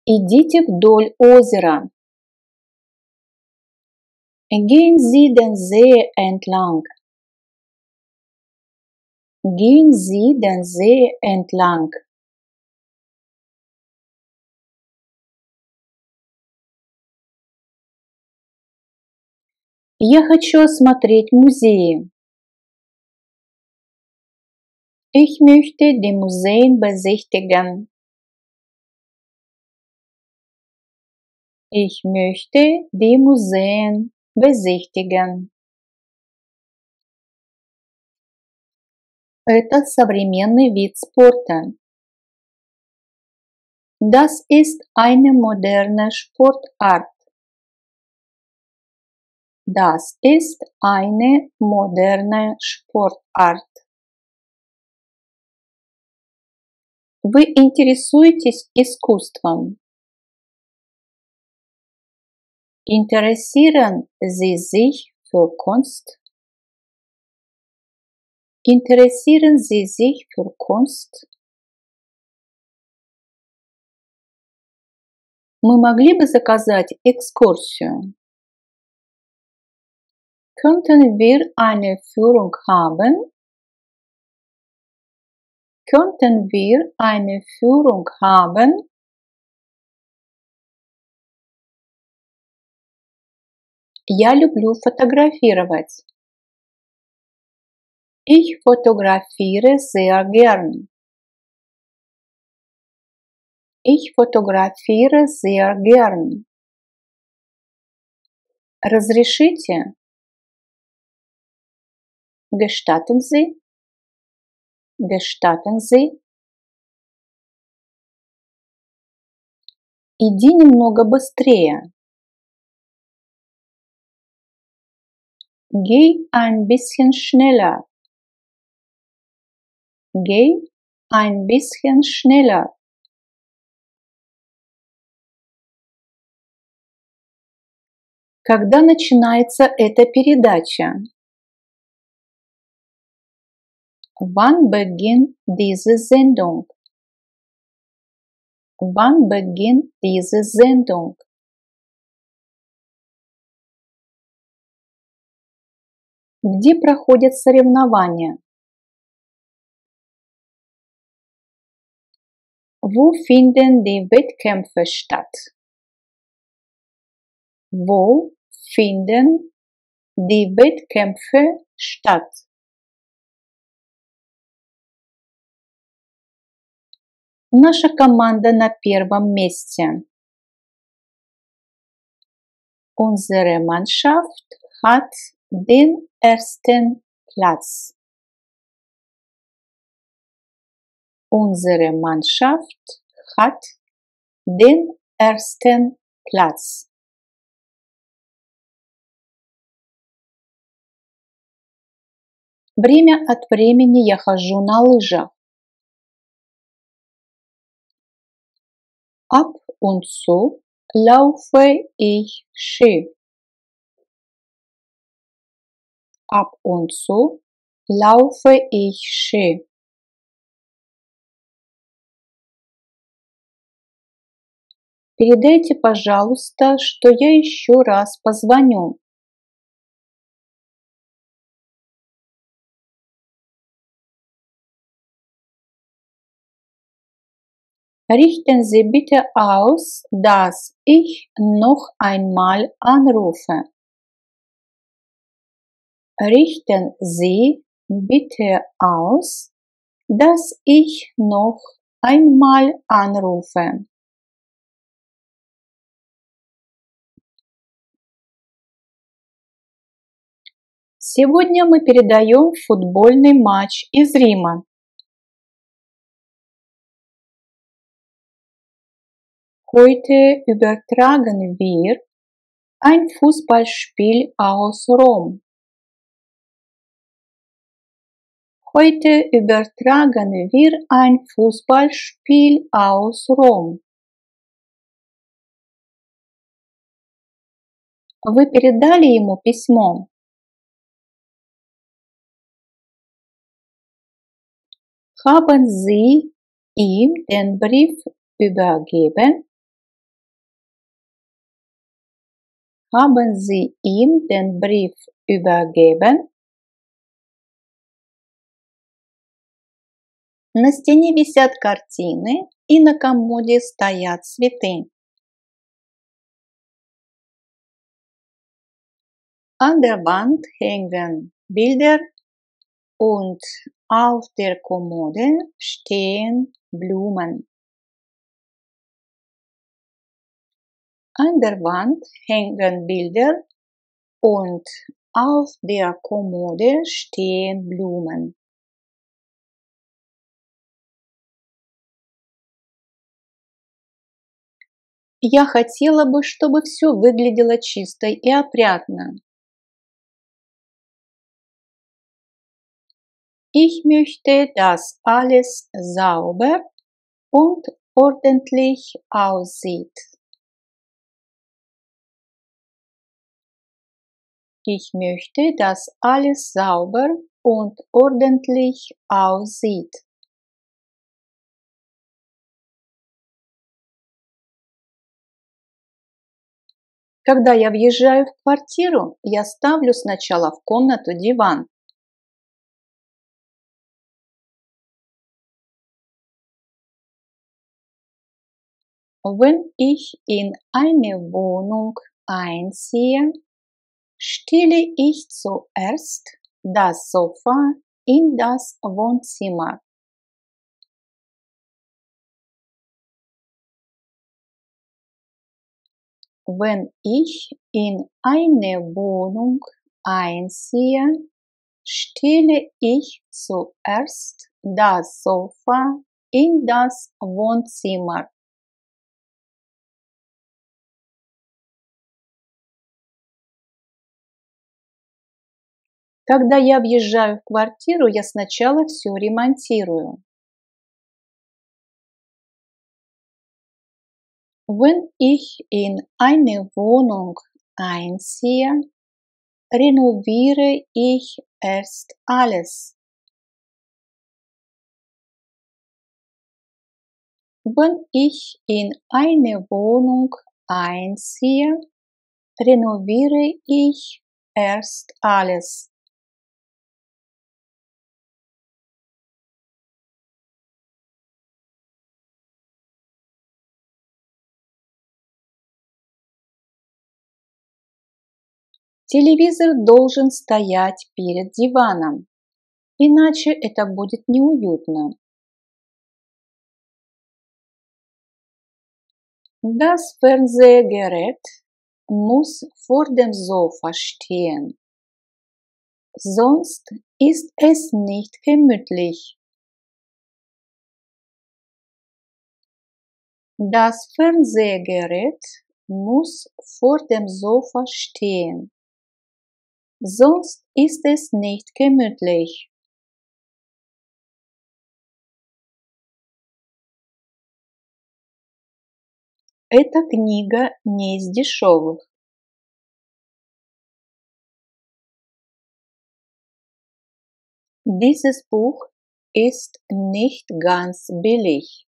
Идите вдоль озера. Gehen Sie den See entlang. Gehen Sie den See entlang. Я хочу осмотреть музеи. Ich möchte die Museen besichtigen. Ich möchte die Museen besichtigen. Это современный вид спорта. Das ist eine moderne Sportart. Das ist eine moderne Sportart. Вы интересуетесь искусством? Interessieren Sie sich für Kunst? Interessieren Sie sich für Kunst? Мы могли бы заказать экскурсию? Könnten wir eine Führung haben? Könnten wir eine Führung haben? Я люблю фотографировать. Ich fotografiere sehr gern. Ich fotografiere sehr gern. Разрешите? Gestatten Sie? Gestatten Sie? Иди немного быстрее. Geh ein bisschen schneller. Geh ein bisschen schneller. Когда начинается эта передача? Wann beginnt diese Sendung? Wann beginnt diese Sendung? Где проходят соревнования? Wo finden die Wettkämpfe statt? Wo finden die Wettkämpfe statt? Наша команда на первом месте. Unsere Mannschaft hat den ersten Platz. Unsere Mannschaft hat den ersten Platz. Время от времени я хожу на лыжах. Ab und zu laufe ich Ski. Ab und zu laufe ich Ski. Передайте, пожалуйста, что я еще раз позвоню. Richten Sie bitte aus, dass ich noch einmal anrufe. Richten Sie bitte aus, dass ich noch einmal anrufe. Сегодня мы передаем футбольный матч из Рима. Heute übertragen wir ein Fußballspiel aus Rom. Heute übertragen wir ein Fußballspiel aus Rom. Вы передали ему письмо? Haben Sie ihm den Brief übergeben? Haben Sie ihm den Brief übergeben? На стене висят картины, и на комоде стоят цветы. An der Wand hängen Bilder und auf der Kommode stehen Blumen. An der Wand hängen Bilder und auf der Kommode stehen Blumen. Я хотела бы, чтобы все выглядело чисто и опрятно. Ich möchte, dass alles sauber und ordentlich aussieht. Ich möchte, dass alles sauber und ordentlich aussieht. Когда я въезжаю в квартиру, я ставлю сначала в комнату диван. Wenn ich in eine Wohnung einziehe, stelle ich zuerst das Sofa in das Wohnzimmer. Wenn ich in eine Wohnung einziehe, stelle ich zuerst das Sofa in das Wohnzimmer. Когда я въезжаю в квартиру, я сначала все ремонтирую. Wenn ich in eine Wohnung einziehe, renoviere ich erst alles. Wenn ich in eine Wohnung einziehe, renoviere ich erst alles. Телевизор должен стоять перед диваном, иначе это будет неуютно. Das Fernsehgerät muss vor dem Sofa stehen, sonst ist es nicht gemütlich. Das Fernsehgerät muss vor dem Sofa stehen, sonst ist es nicht gemütlich. Эта книга не из дешевых. Dieses Buch ist nicht ganz billig.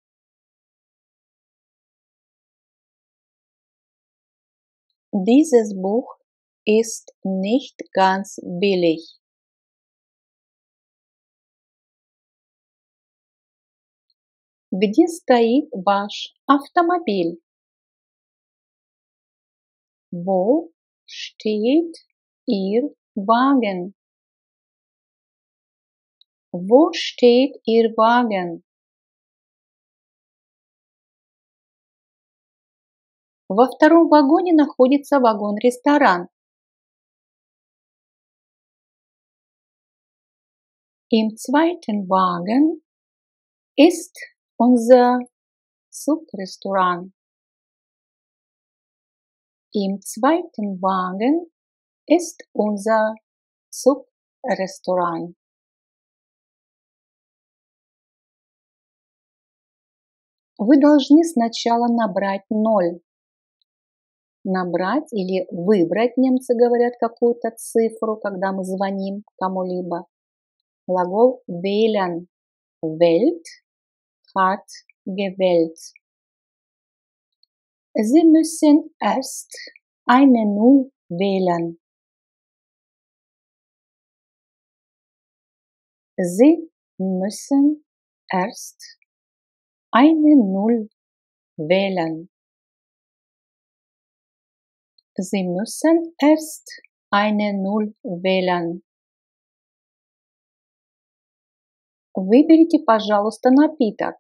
Dieses Buch ist nicht ganz billig. Где стоит ваш автомобиль? Wo steht Ihr Wagen? Wo steht Ihr Wagen? Во втором вагоне находится вагон-ресторан. Im zweiten Wagen ist unser Subrestaurant. Im zweiten Wagen ist unser Subrestaurant. Вы должны сначала набрать 0. Набрать или выбрать, немцы говорят, какую-то цифру, когда мы звоним кому-либо. Глагол wählen. Wählt, hat gewählt. Sie müssen erst eine 0 wählen. Sie müssen erst eine 0 wählen. Sie müssen erst eine 0 wählen. Выберите, пожалуйста, напиток.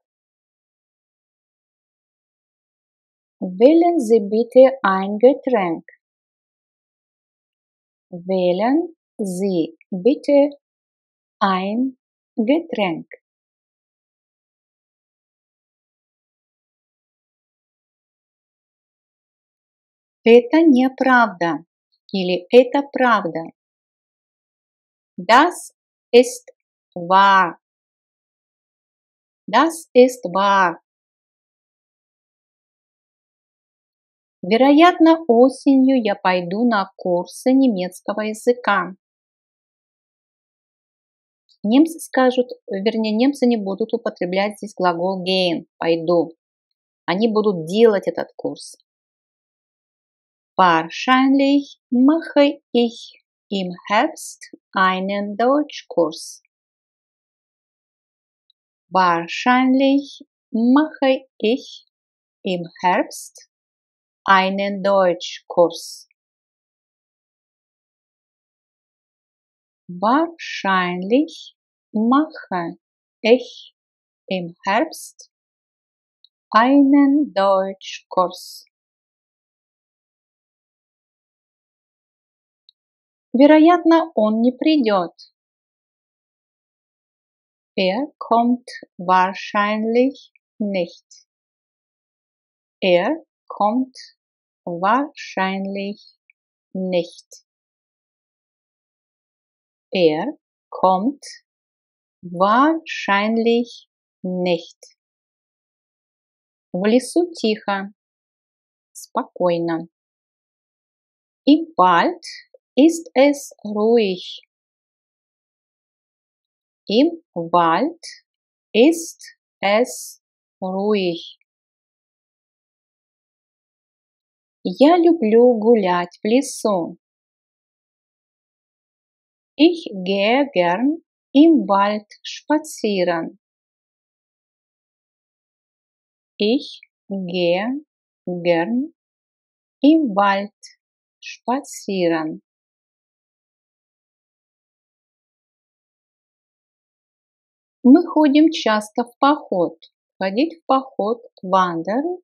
Wählen Sie bitte ein Getränk. Wählen Sie bitte ein Getränk. Это неправда или это правда. Das ist wahr. Das ist wahr. Вероятно, осенью я пойду на курсы немецкого языка. Немцы скажут, вернее, немцы не будут употреблять здесь глагол gehen, пойду. Они будут делать этот курс. Wahrscheinlich mache ich im Herbst einen Deutschkurs. Wahrscheinlich mache ich im Herbst einen Deutschkurs. Wahrscheinlich mache ich im Herbst einen Deutschkurs. Вероятно, он не придет. Kommt wahrscheinlich nicht. Kommt wahrscheinlich nicht. Kommt wahrscheinlich nicht. В лесу тихо, спокойно. Im Wald ist es ruhig. Im Wald ist es ruhig. Я люблю гулять в лесу. Ich gehe gern im Wald spazieren. Ich gehe gern im Wald spazieren. Мы ходим часто в поход. Ходить в поход – wandern.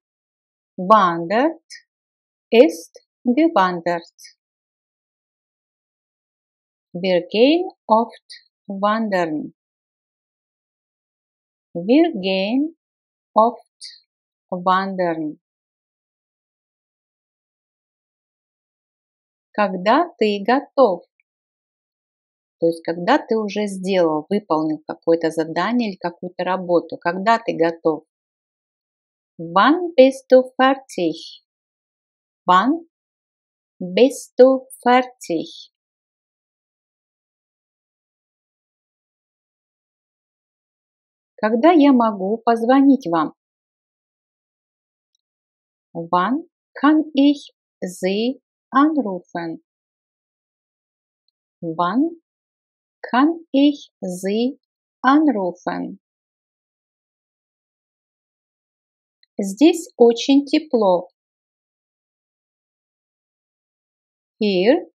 Wandert ist gewandert. Wir gehen oft wandern. Wir gehen oft wandern. Когда ты готов? То есть, когда ты уже сделал, выполнил какое-то задание или какую-то работу. Когда ты готов? Wann bist du fertig? Wann bist du fertig? Когда я могу позвонить вам? Wann kann ich Sie anrufen? Wann kann ich Sie anrufen? Здесь очень тепло. Hier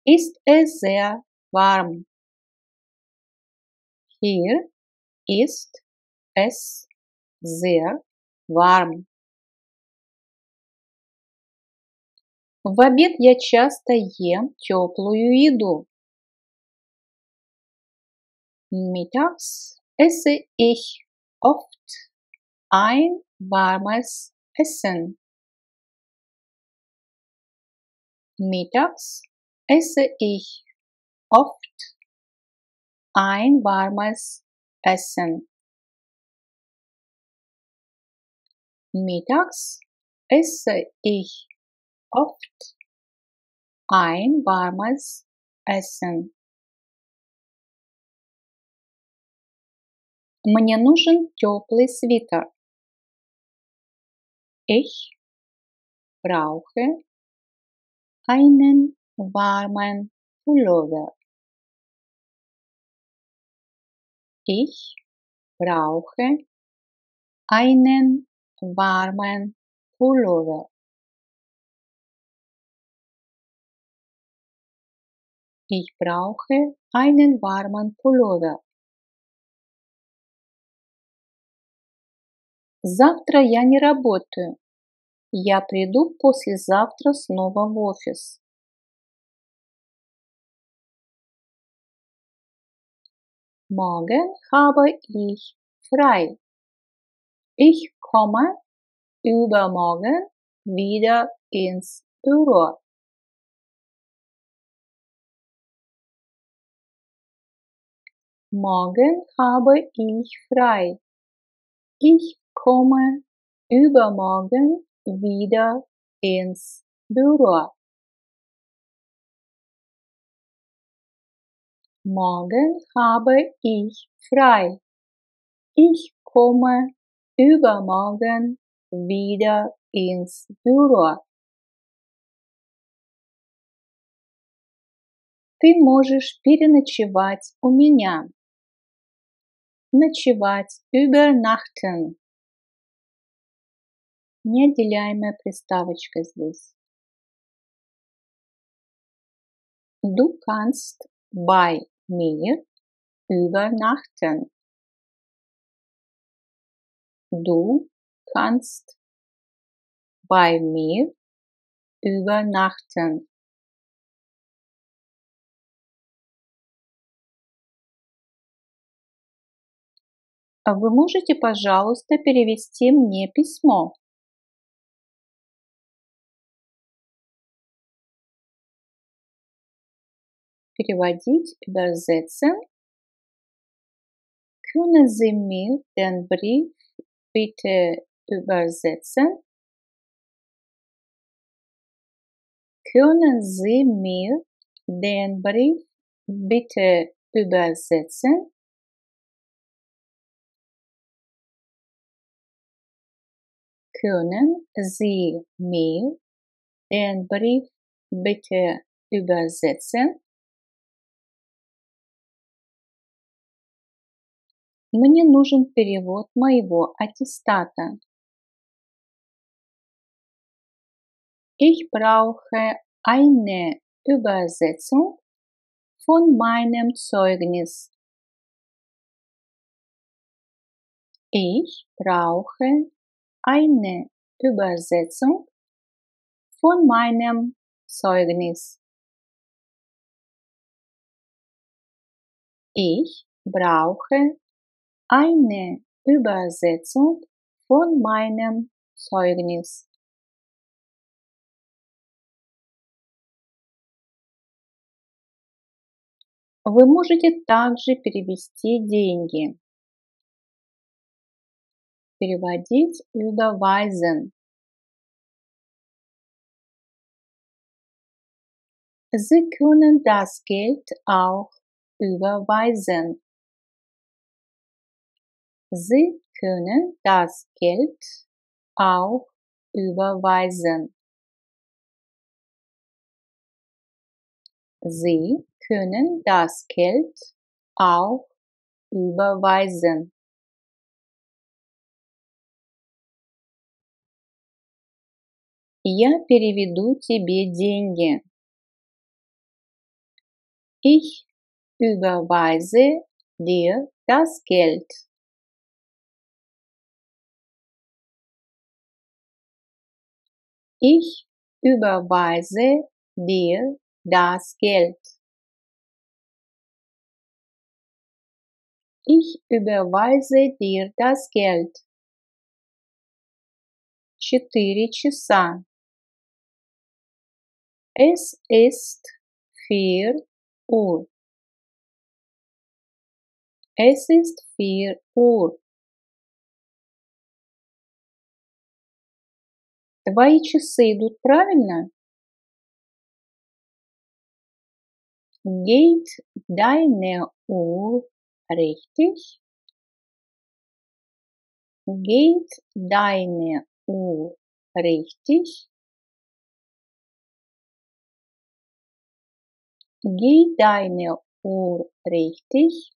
ist es sehr warm. Hier ist es sehr warm. В обед я часто ем теплую еду. Mittags esse ich oft ein warmes Essen. Mittags esse ich oft ein warmes Essen. Mittags esse ich oft ein warmes Essen. Мне нужен теплый свитер. Ich brauche einen warmen Pullover. Ich brauche einen warmen Pullover. Ich brauche einen warmen Pullover. Завтра я не работаю. Я приду послезавтра снова в офис. Morgen habe ich frei. Ich komme übermorgen wieder ins Büro. Morgen habe ich frei. Ich komme übermorgen wieder ins Büro. Morgen habe ich frei. Ich komme übermorgen wieder ins Büro. Ты можешь переночевать у меня. Ночевать, übernachten. Неотделяемая приставочка здесь. Du kannst bei mir übernachten. Du kannst bei mir übernachten. А вы можете, пожалуйста, перевести мне письмо? Переводить, übersetzen. Können Sie mir den Brief bitte übersetzen? Können Sie mir den Brief bitte übersetzen? Können Sie mir den Brief bitte übersetzen? Мне нужен перевод моего аттестата. Ich brauche eine Übersetzung von meinem Zeugnis. Ich brauche eine Übersetzung von meinem Zeugnis. Ich brauche eine Übersetzung von meinem Zeugnis. Вы можете также перевести деньги. Переводить überweisen. Sie können das Geld auch überweisen. Sie können das Geld auch überweisen. Sie können das Geld auch überweisen. Я переведу тебе деньги. Ich überweise dir das Geld. Ich überweise dir das Geld. Ich überweise dir das Geld. 4 часа. Es ist 4 Uhr. Es ist 4 Uhr. Твои часы идут правильно? Geht deine Uhr richtig? Geht deine Uhr richtig? Geht deine Uhr richtig?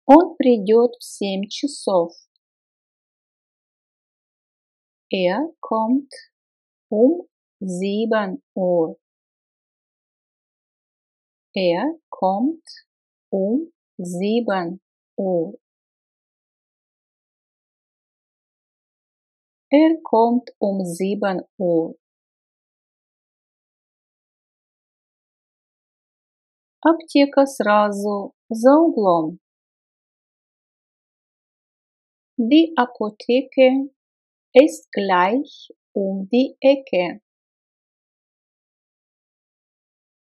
Он придет в 7 часов. Er kommt um 7 Uhr. Er kommt um 7 Uhr. Er kommt um 7 Uhr. Аптека сразу за углом. Die Apotheke ist gleich um die Ecke.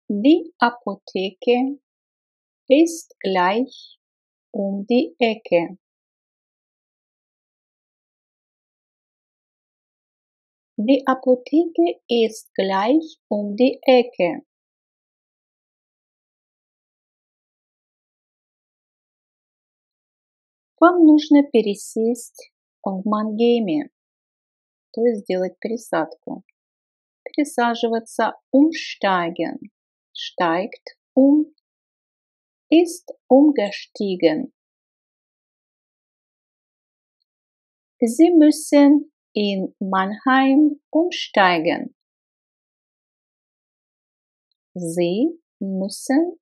Die Apotheke ist gleich um die Ecke. Die Apotheke ist gleich um die Ecke. Вам нужно пересесть в Мангейме, то есть сделать пересадку. Пересаживаться umsteigen. Steigt um, ist umgestiegen. Sie müssen in Mannheim umsteigen. Sie müssen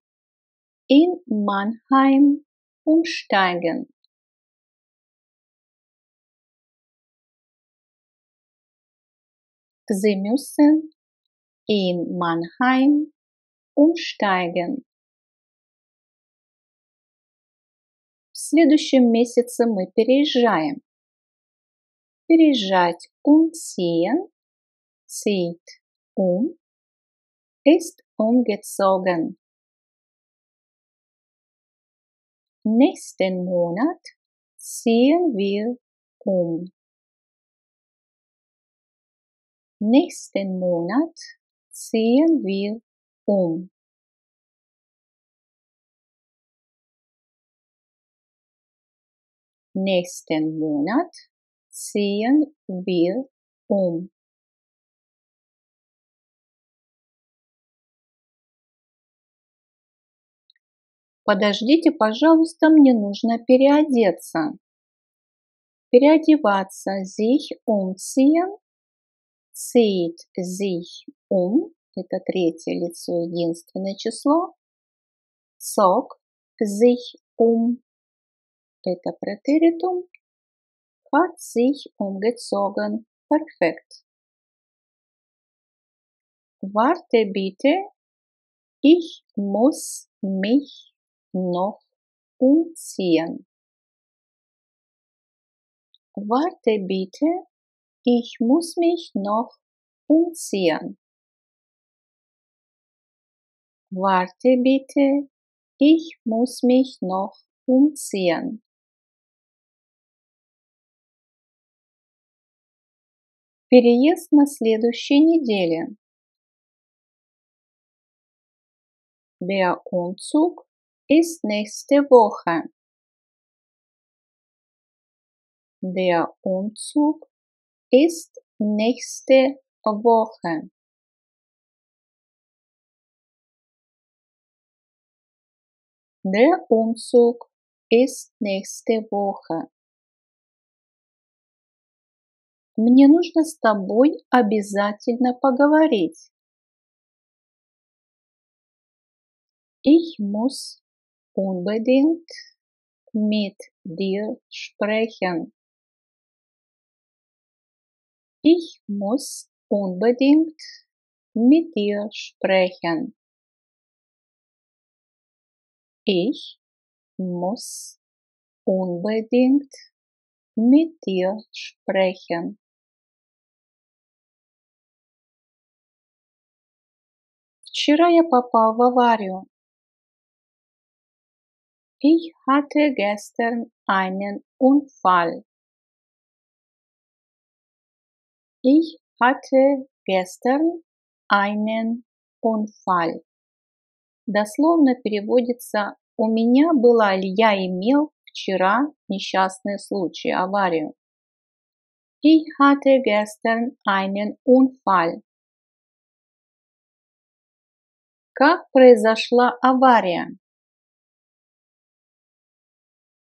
in Mannheim umsteigen. Sie müssen in Mannheim umsteigen. В следующем месяце мы переезжаем. Переезжать umziehen, zieht ist umgezogen. Nächsten Monat ziehen wir um. Nächsten Monat ziehen wir um. Nächsten Monat ziehen wir um. Подождите, пожалуйста, мне нужно переодеться. Переодеваться, sich umziehen, zieht sich это третье лицо, единственное число. Zog sich это претеритум. Hat sich umgezogen. Perfekt. Warte bitte, ich muss mich noch umziehen. Warte bitte, ich muss mich noch umziehen. Warte bitte, ich muss mich noch umziehen. Переезд на следующей неделе. Der Umzug ist nächste Woche. Der Umzug ist nächste Woche. Der Umzug ist nächste Woche. Мне нужно с тобой обязательно поговорить. Ich muss unbedingt mit dir sprechen. Ich muss unbedingt mit dir sprechen. Ich muss unbedingt mit dir sprechen. Вчера я попал в аварию. Ich hatte gestern einen Unfall. Ich hatte gestern einen Unfall. Дословно переводится «У меня была» или «Я имел вчера несчастный случай, аварию». Ich hatte gestern einen Unfall. Как произошла авария?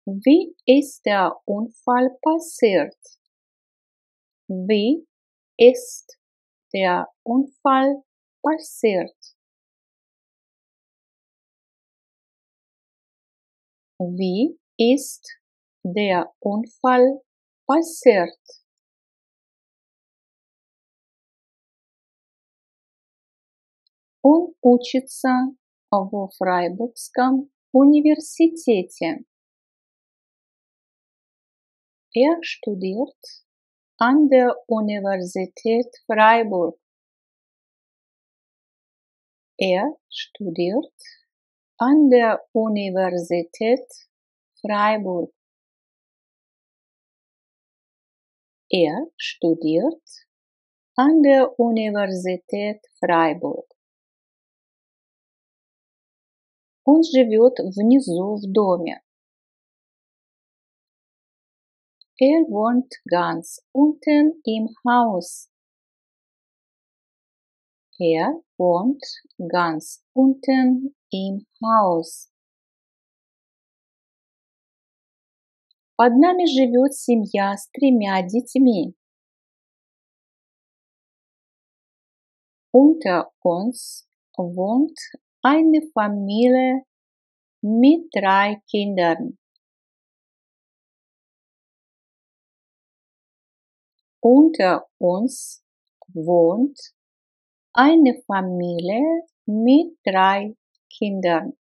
Wie ist der Unfall passiert? Wie ist der Unfall passiert? Wie ist der Unfall passiert? Он учится во Фрайбургском университете. Er studiert an der Universität Freiburg. Er studiert an der Universität Freiburg. Er studiert an der Universität Freiburg. Он живет внизу в доме. Er wohnt ganz unten im Haus. Er wohnt ganz unten im Haus. Под нами живет семья с 3 детьми. Unter uns wohnt eine Familie mit 3 Kindern. Unter uns wohnt eine Familie mit 3 Kindern.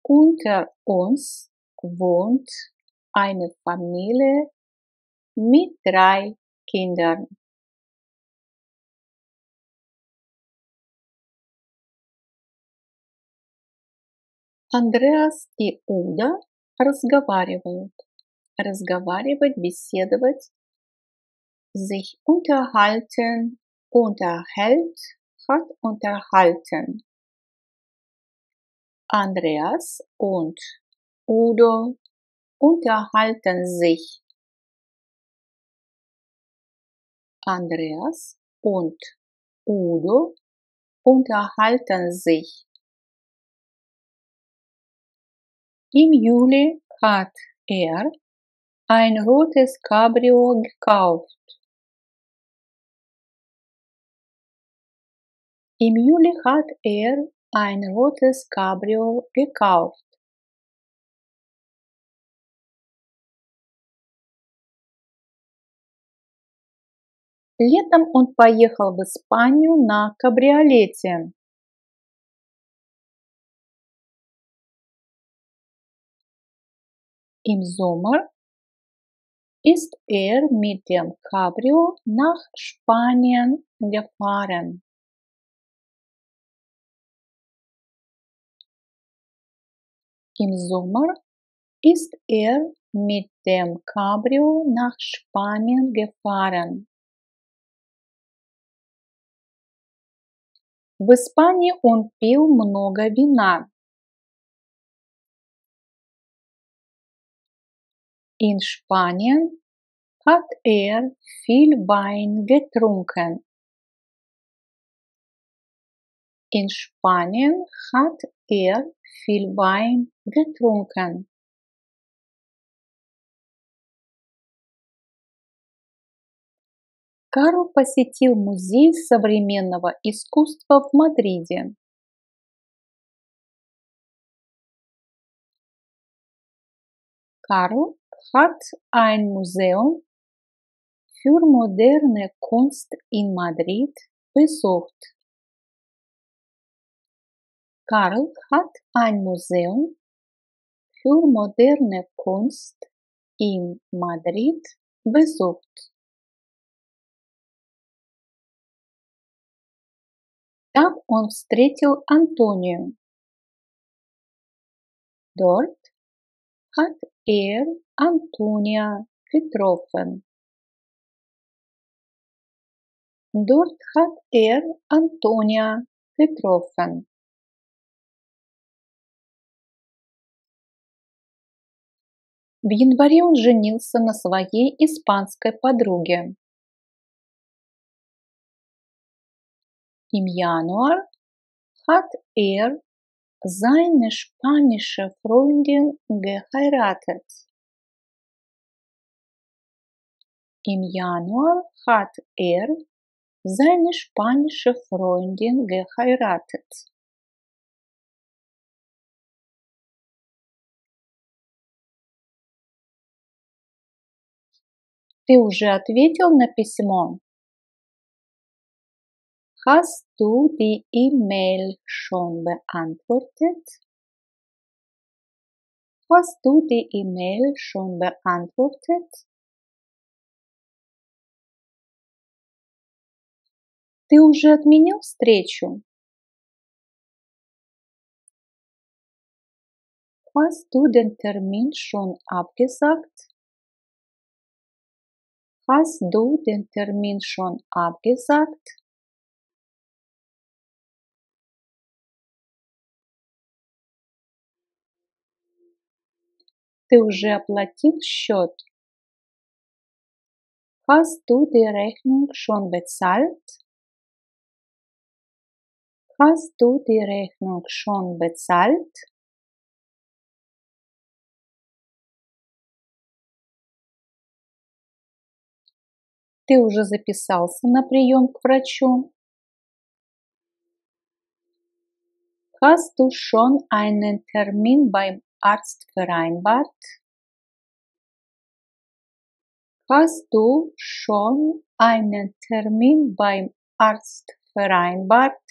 Unter uns wohnt eine Familie mit 3 Kindern. Андреас и Уда разговаривают. Разговаривать, беседовать. Sich unterhalten, unterhält, hat unterhalten. Andreas und Udo unterhalten sich. Andreas und Udo unterhalten sich. Im Juli hat er ein rotes Cabrio gekauft. Im Juli hat er ein rotes Cabrio gekauft. Летом он поехал в Испанию на кабриолете. Im Sommer ist mit dem Cabrio nach Spanien gefahren. Im Sommer ist mit dem Cabrio nach Spanien gefahren. В Испании он пил много вина. In Spanien hat viel Wein getrunken. In Spanien hat viel Wein getrunken. Карл посетил музей современного искусства в Мадриде. Karl hat ein Museum für moderne Kunst in Madrid besucht. Karl hat ein Museum für moderne Kunst in Madrid besucht. Там он встретил Антонию. Dort hat Antonia getroffen. Dort hat Antonia getroffen. В январе он женился на своей испанской подруге. Im Januar hat seine spanische Freundin geheiratet. Im Januar hat seine spanische Freundin geheiratet. Ты уже ответил на письмо? Hast du die E-Mail schon beantwortet? Hast du die E-Mail schon beantwortet? Ты уже отменил встречу? Hast du den Termin schon abgesagt? Hast du den Termin schon abgesagt? Ты уже оплатил счет? Hast du die Rechnung schon bezahlt? Hast du die Rechnung schon bezahlt? Ты уже записался на прием к врачу? Hast du schon einen Termin beim Arzt vereinbart? Hast du schon einen Termin beim Arzt vereinbart?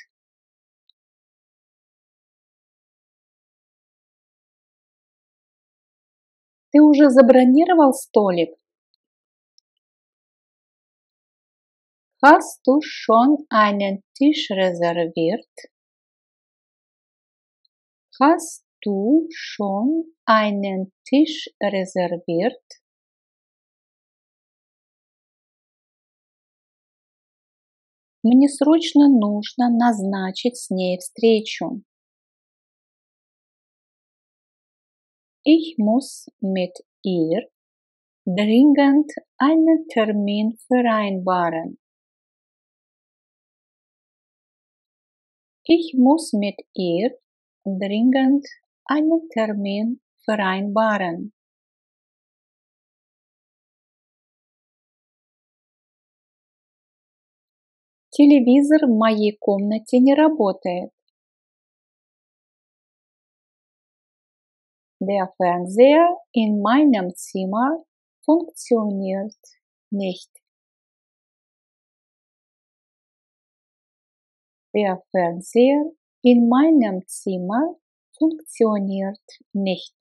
Ты уже забронировал столик? Hast du schon einen Tisch reserviert? Hast du schon einen Tisch reserviert? Мне срочно нужно назначить с ней встречу. Ich muss mit ihr dringend einen Termin vereinbaren. Ich muss mit ihr dringend einen Termin vereinbaren. Телевизор в моей комнате не работает. Der Fernseher in meinem Zimmer funktioniert nicht. Der Fernseher in meinem Zimmer funktioniert nicht.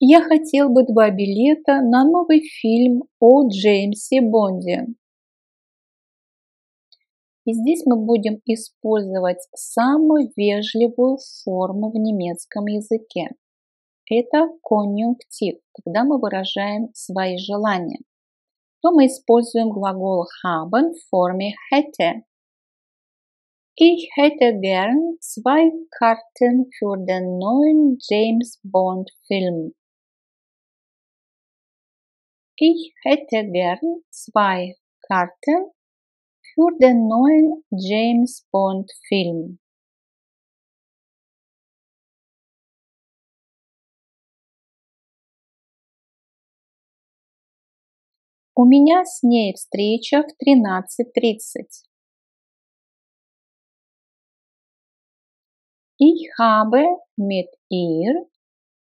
Я хотел бы 2 билета на новый фильм о Джеймсе Бонде. И здесь мы будем использовать самую вежливую форму в немецком языке. Это конъюнктив, когда мы выражаем свои желания. То мы используем глагол haben в форме hätte. Ich hätte gern 2 Karten für den neuen James Bond Film. Ich hätte gern 2 Karten für den neuen James Bond Film. У меня с ней встреча в 13:30. Ich habe mit ihr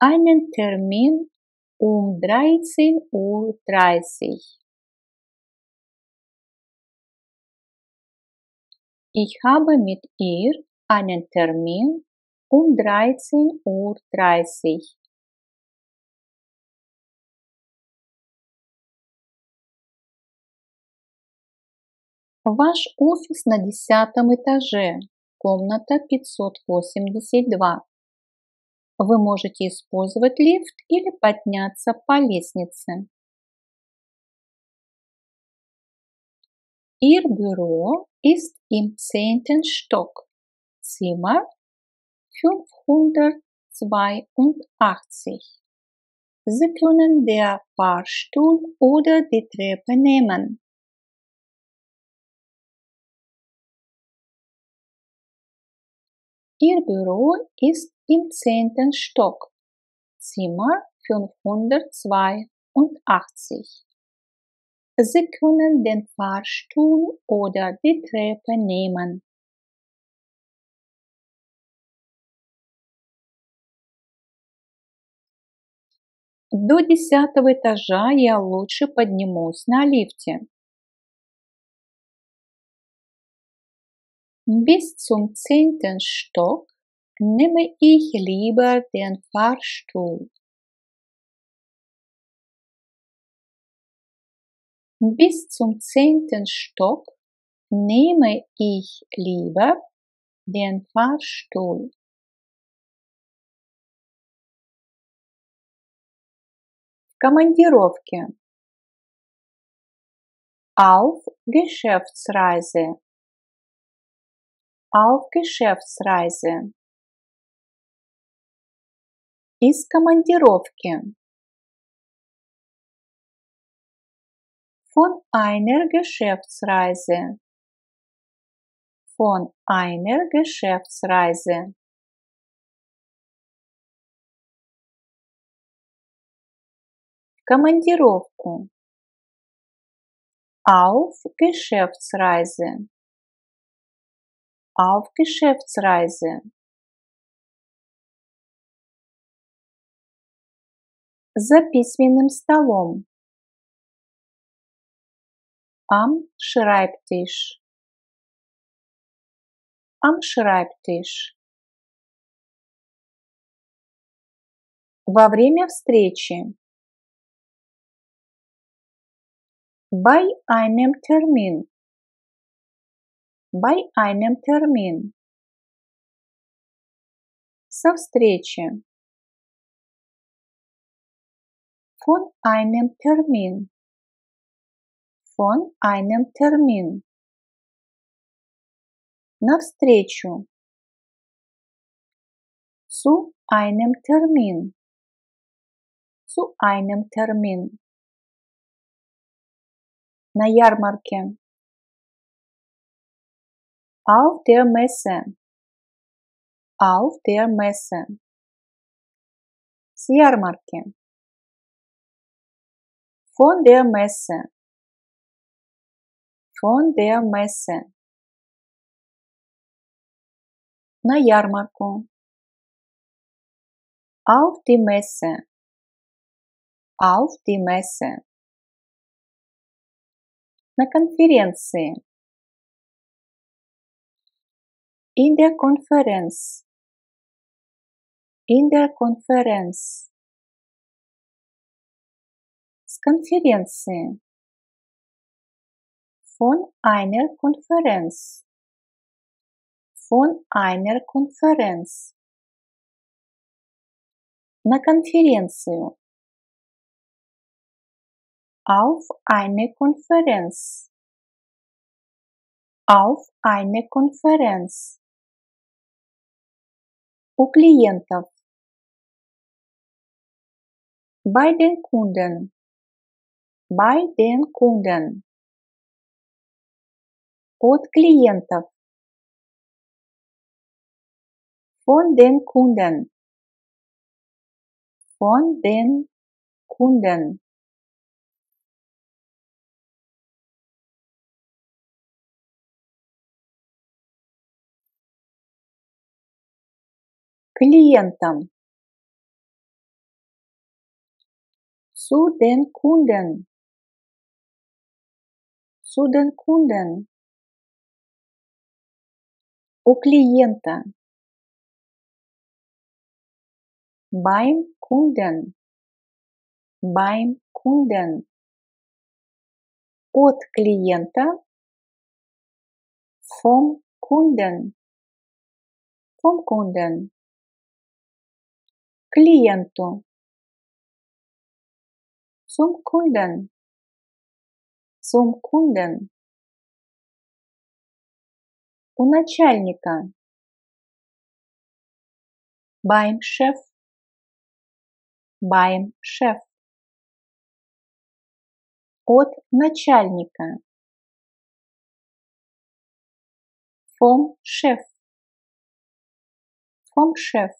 einen Termin um 13:30 Uhr. Ich habe mit ihr einen Termin um 13:30 Uhr. Ваш офис на 10-м этаже, комната 582. Вы можете использовать лифт или подняться по лестнице. Ihr Büro ist im 10. Stock, Zimmer 582. Sie können den Fahrstuhl oder die Treppe nehmen. Ihr Büro ist im 10. Stock, Zimmer 582. Sie können den Fahrstuhl oder die Treppe nehmen. До 10-го этажа я лучше поднимусь на лифте. Bis zum 10. Stock nehme ich lieber den Fahrstuhl. Bis zum 10. Stock nehme ich lieber den Fahrstuhl. В командировке. Auf Geschäftsreise. Auf Geschäftsreise. Из командировки. Von einer Geschäftsreise. Von einer Geschäftsreise. В командировку. Auf Geschäftsreise. Auf Geschäftsreise. За письменным столом. Am Schreibtisch. Am Schreibtisch. Во время встречи. Bei einem Termin. Bei einem Termin. Со встречи. Von einem Termin. Von einem Termin. Навстречу. Zu einem Termin. Zu einem Termin. На ярмарке. Auf der Messe. Auf der Messe. С ярмарки. Von der Messe. Von der Messe. На ярмарку. Auf die Messe. Auf die Messe. На конференции. In der Konferenz. In der Konferenz. с конференции. Von einer Konferenz. Von einer Konferenz. На конференцию. Auf eine Konferenz. Auf eine Konferenz. У клиентов. Bei den Kunden. Bei den Kunden. От клиентов. Von den Kunden. Von den Kunden. Клиентам. Zu den Kunden. Zu den Kunden. У клиента. Beim Kunden. Beim Kunden. От клиента. Vom Kunden. Vom Kunden. Клиенту. Zum Kunden. Zum Kunden. У начальника. Beim Chef. Beim Chef. От начальника. Vom Chef. Vom Chef.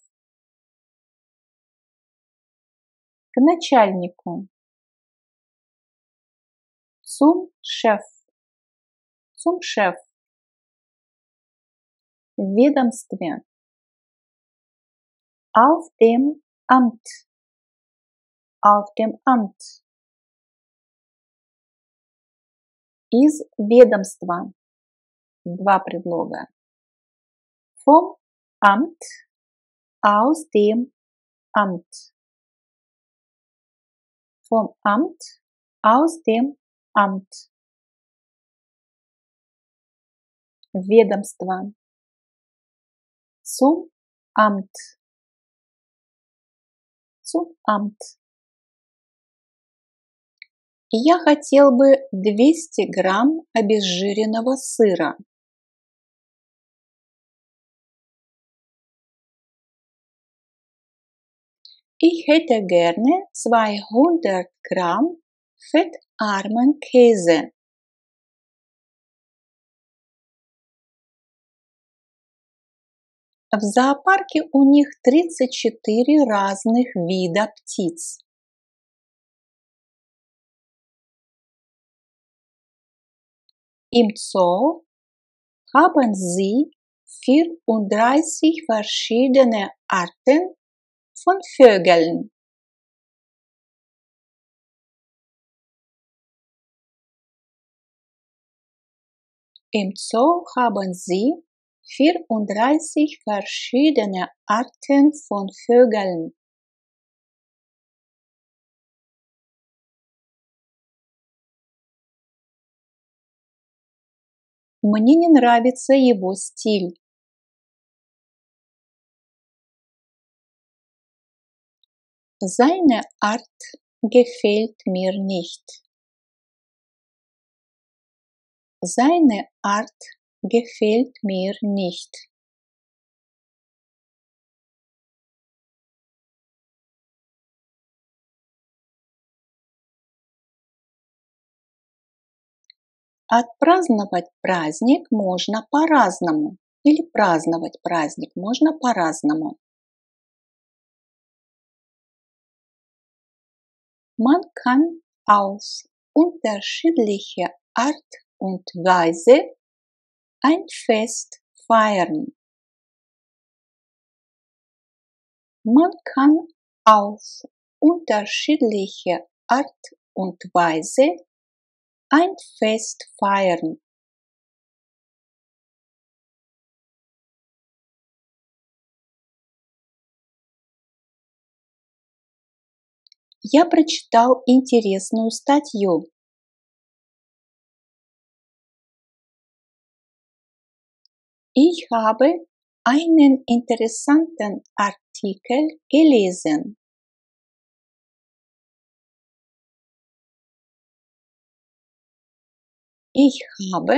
К начальнику. Zum Chef. Zum Chef. В ведомстве. Auf dem Amt. Auf dem Amt. Из ведомства. Два предлога. Vom Amt. Aus dem Amt. Vom Amt. Aus dem Amt. Ведомство. Zum Amt. Zum Amt. Я хотел бы 200 грамм обезжиренного сыра. Ich hätte gerne 200 Gramm fettarmen Käse. В зоопарке у них 34 разных вида птиц. Im Zoo haben sie 34 verschiedene Arten von Vögeln. Im Zoo haben sie 34 verschiedene Arten von Vögeln. Мне не нравится его стиль. Seine Art gefällt mir nicht. Seine Art gefällt mir nicht. Отпраздновать праздник можно по-разному. Или праздновать праздник можно по-разному. Man kann auf unterschiedliche Art und Weise ein Fest feiern. Man kann auf unterschiedliche Art und Weise ein Fest feiern. Я прочитал интересную статью. Ich habe einen interessanten Artikel gelesen. Ich habe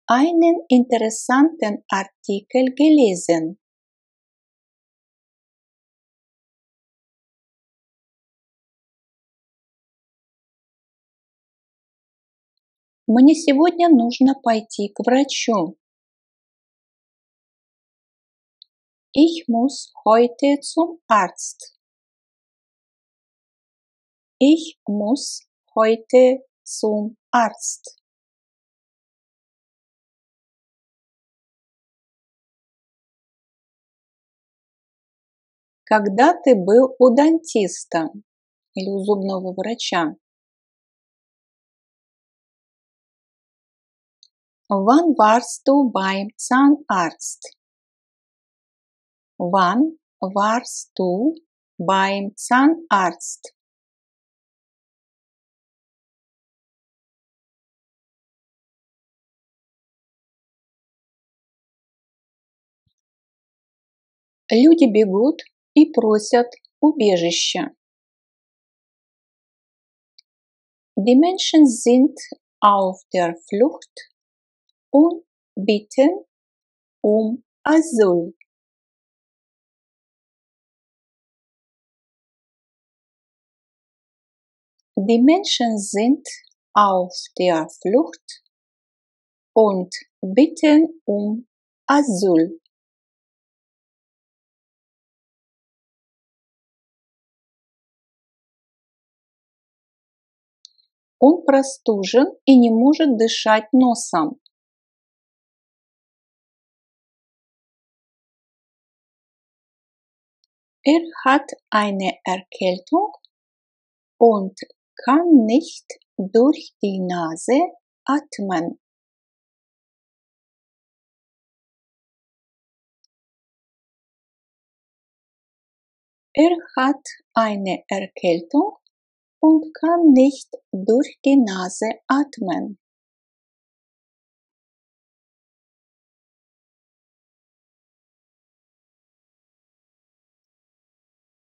einen interessanten Artikel gelesen. Мне сегодня нужно пойти к врачу. Ich muss heute zum Arzt. Ich muss heute zum Arzt. Когда ты был у дантиста или у зубного врача? Wann warst du beim Zahnarzt? Wann warst du beim Zahnarzt? Люди бегут и просят убежища. Die Menschen sind auf der Flucht und bitten um Asyl. Die Menschen sind auf der Flucht und bitten um Asyl. Он простужен и не может дышать носом. Er hat eine Erkältung und kann nicht durch die Nase atmen. Er hat eine Erkältung und kann nicht durch die Nase atmen.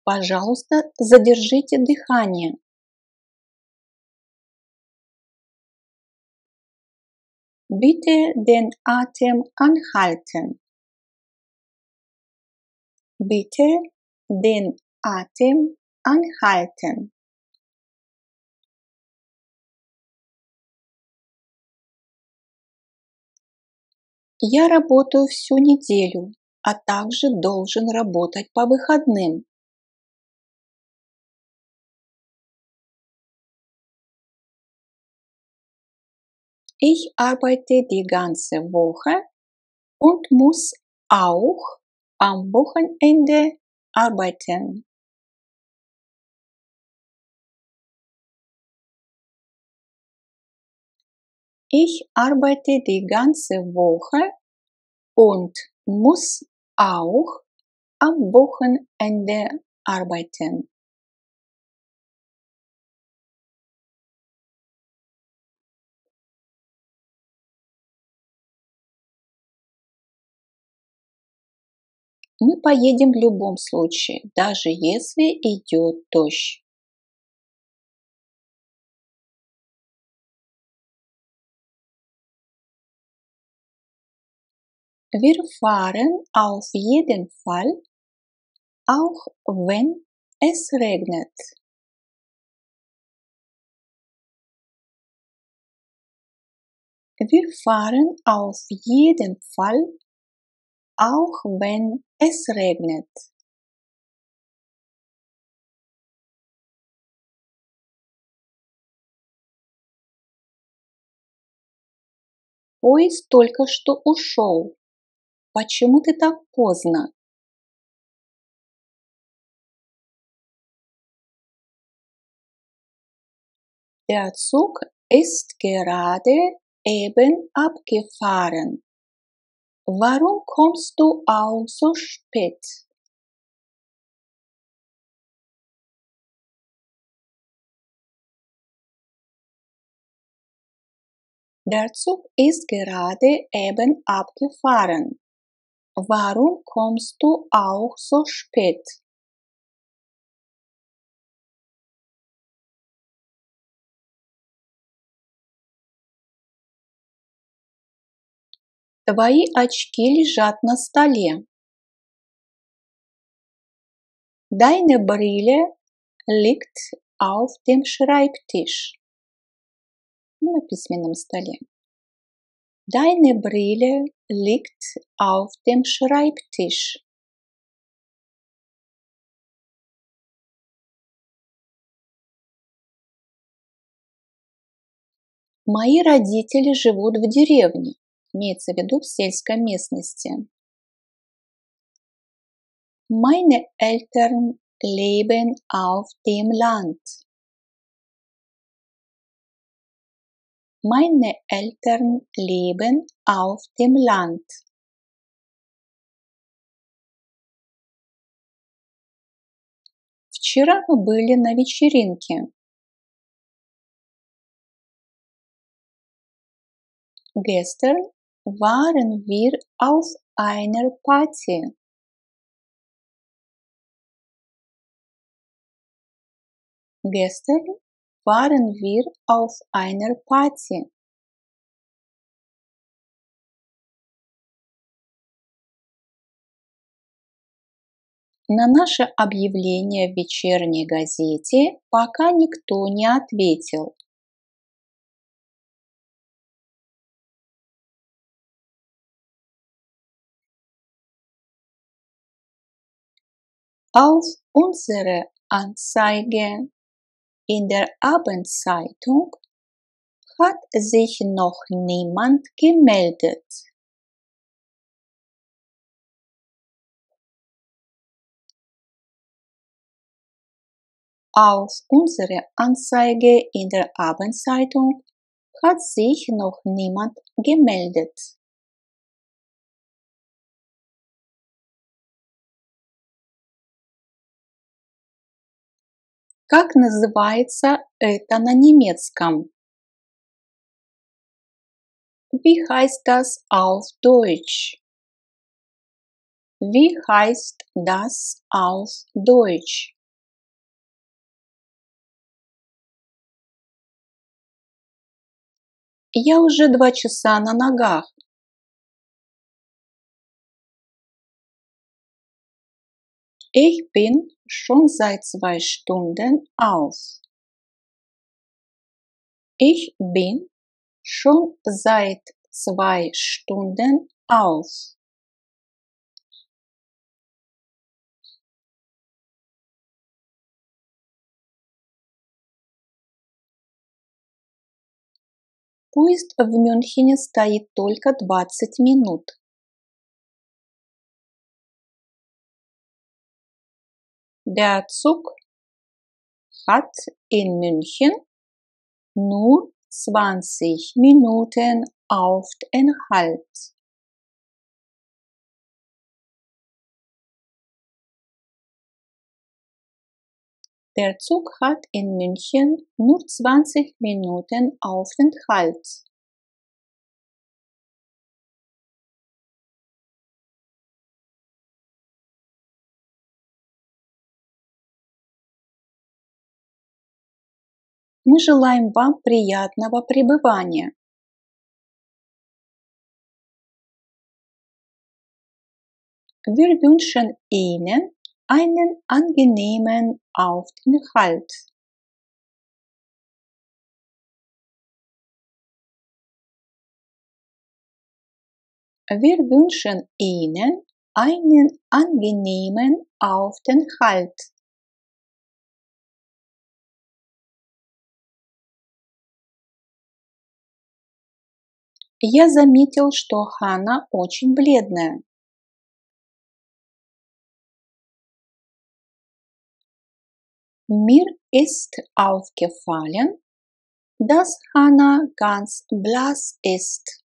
Пожалуйста, задержите дыхание. Bitte den Atem anhalten. Bitte den Atem anhalten. Я работаю всю неделю, а также должен работать по выходным. Ich arbeite die ganze Woche und muss auch am Wochenende arbeiten. Ich arbeite die ganze Woche und muss auch am Wochenende arbeiten. Мы поедем в любом случае, даже если идет дождь. Wir fahren auf jeden Fall, auch wenn es regnet. Wir fahren auf jeden Fall, auch wenn es regnet. Поезд только что ушел. Почему ты так поздно? Der Zug ist gerade eben abgefahren. Warum kommst du auch so spät? Der Zug ist gerade eben abgefahren. Warum kommst du auch so spät? Твои очки лежат на столе. Deine Brille liegt auf dem Schreibtisch. На письменном столе. Deine Brille liegt auf dem Schreibtisch. Мои родители живут в деревне. Имеется в виду в сельской местности. Meine Eltern leben auf dem Land. Meine Eltern leben auf dem Land. Вчера мы были на вечеринке. Gestern waren wir auf einer Party. Gestern waren wir auf einer Party. На наше объявление в вечерней газете пока никто не ответил. Auf unsere Anzeige in der Abendzeitung hat sich noch niemand gemeldet. Auf unsere Anzeige in der Abendzeitung hat sich noch niemand gemeldet. Как называется это на немецком? Wie heißt das auf Deutsch? Wie heißt das auf Deutsch? Я уже 2 часа на ногах. Ich bin schon seit 2 Stunden auf. Ich bin schon seit 2 Stunden auf. Поезд в Мюнхене стоит только 20 минут. Der Zug hat in München nur 20 Minuten Aufenthalt. Der Zug hat in München nur 20 Minuten Aufenthalt. Мы желаем вам приятного пребывания. Wir wünschen Ihnen einen angenehmen Aufenthalt. Wir wünschen Ihnen einen angenehmen Aufenthalt. Я заметил, что Ханна очень бледная. Mir ist aufgefallen, dass Hannah ganz blass ist.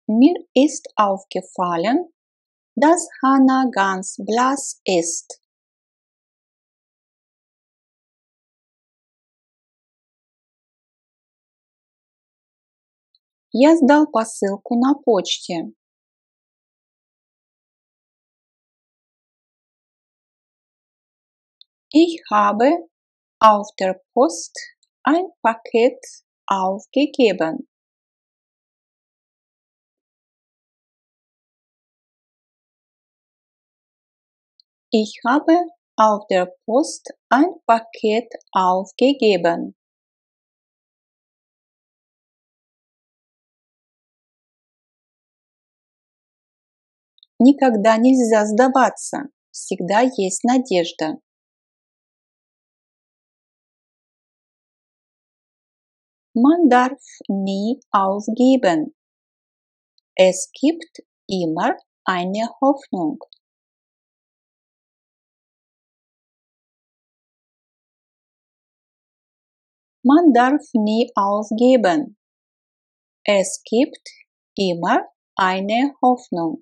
Mir ist aufgefallen, dass Hannah ganz blass ist. Я сдал посылку на почте. Ich habe auf der Post ein Paket aufgegeben. Ich habe auf der Post ein Paket aufgegeben. Никогда нельзя сдаваться. Всегда есть надежда. Man darf nie aufgeben. Es gibt immer eine Hoffnung. Man darf nie aufgeben. Es gibt immer eine Hoffnung.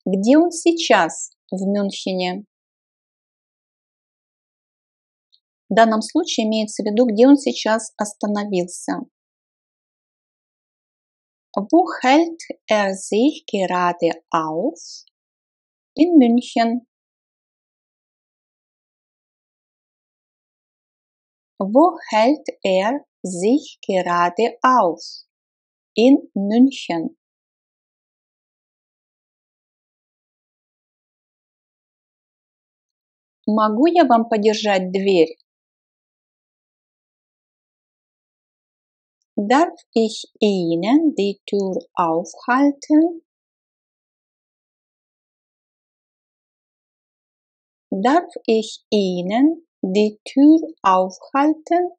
Где он сейчас? В Мюнхене. В данном случае имеется в виду, где он сейчас остановился. Wo hält er sich gerade auf? In München. Wo hält er sich gerade auf? In München. Могу я вам подержать дверь? Darf ich Ihnen die Tür aufhalten? Darf ich Ihnen die Tür aufhalten?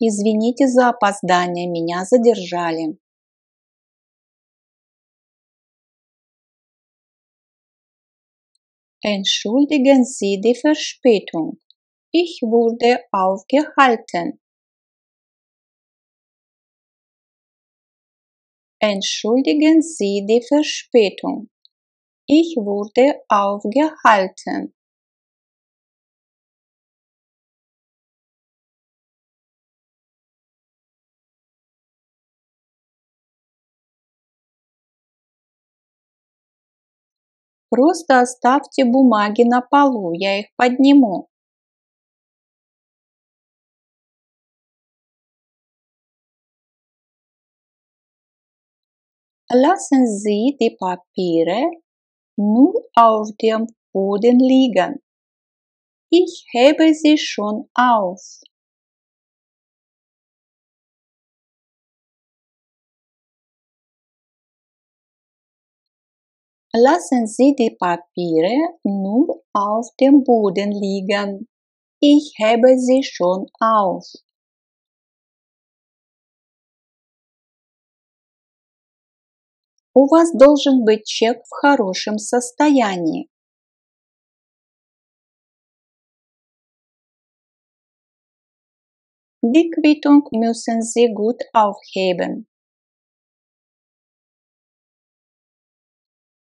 Извините за опоздание, меня задержали. Entschuldigen Sie die Verspätung. Ich wurde aufgehalten. Entschuldigen Sie die Verspätung. Ich wurde aufgehalten. Просто оставьте бумаги на полу, я их подниму. Lassen Sie die Papiere nur auf dem Boden liegen. Ich hebe sie schon auf. Lassen Sie die Papiere nur auf dem Boden liegen. Ich hebe sie schon auf. У вас должен быть чек в хорошем состоянии. Die Quittung müssen Sie gut aufheben.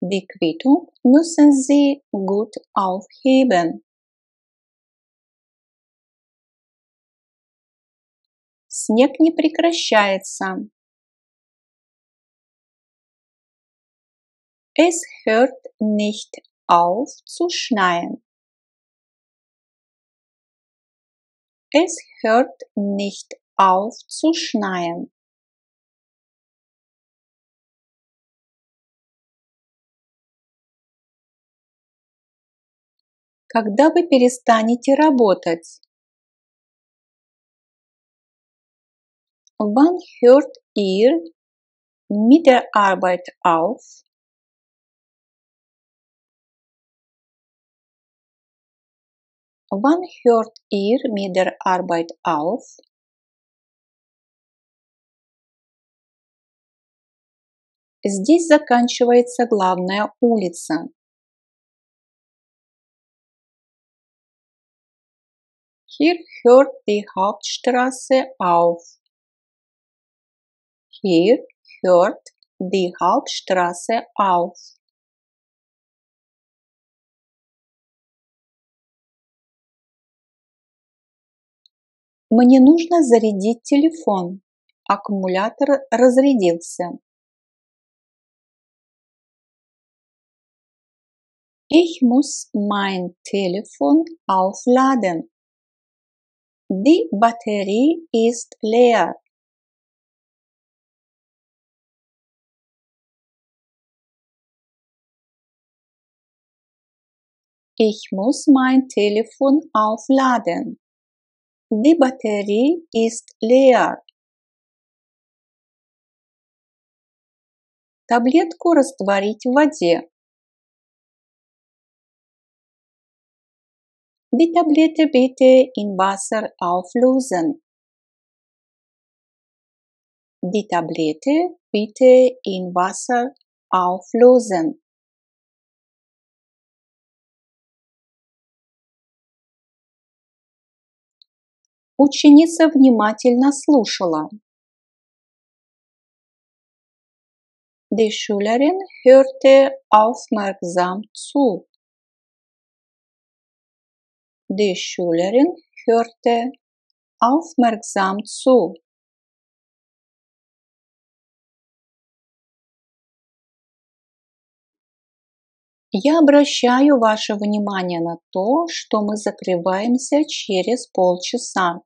Die Quittung müssen Sie gut aufheben. Снег не прекращается. Es hört nicht auf zu schneien. Es hört nicht auf zu schneien. Когда вы перестанете работать? Wann hört ihr mit der Arbeit auf? Wann hört ihr mit der Arbeit auf? Здесь заканчивается главная улица. Hier hört die Hauptstraße auf. Hier hört die Hauptstraße auf. Мне нужно зарядить телефон. Аккумулятор разрядился. Ich muss mein Telefon aufladen. Die Batterie ist leer. Ich muss mein Telefon aufladen. Die Batterie ist leer. Таблетку растворить в воде. Die Tablette bitte in Wasser auflösen. Die Tablette bitte in Wasser auflösen. Ученица внимательно слушала. Die Schülerin hörte aufmerksam zu. Die Schülerin hörte aufmerksam zu. Я обращаю ваше внимание на то, что мы закрываемся через полчаса.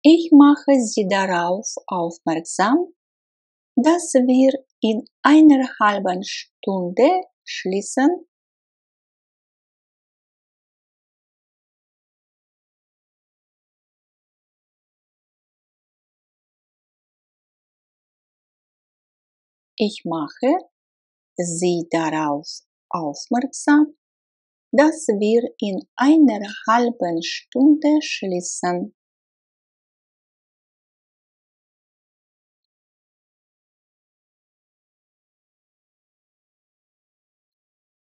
Ich mache Sie darauf aufmerksam, dass wir in einer halben Stunde schließen. Ich mache Sie darauf aufmerksam, dass wir in einer halben Stunde schließen.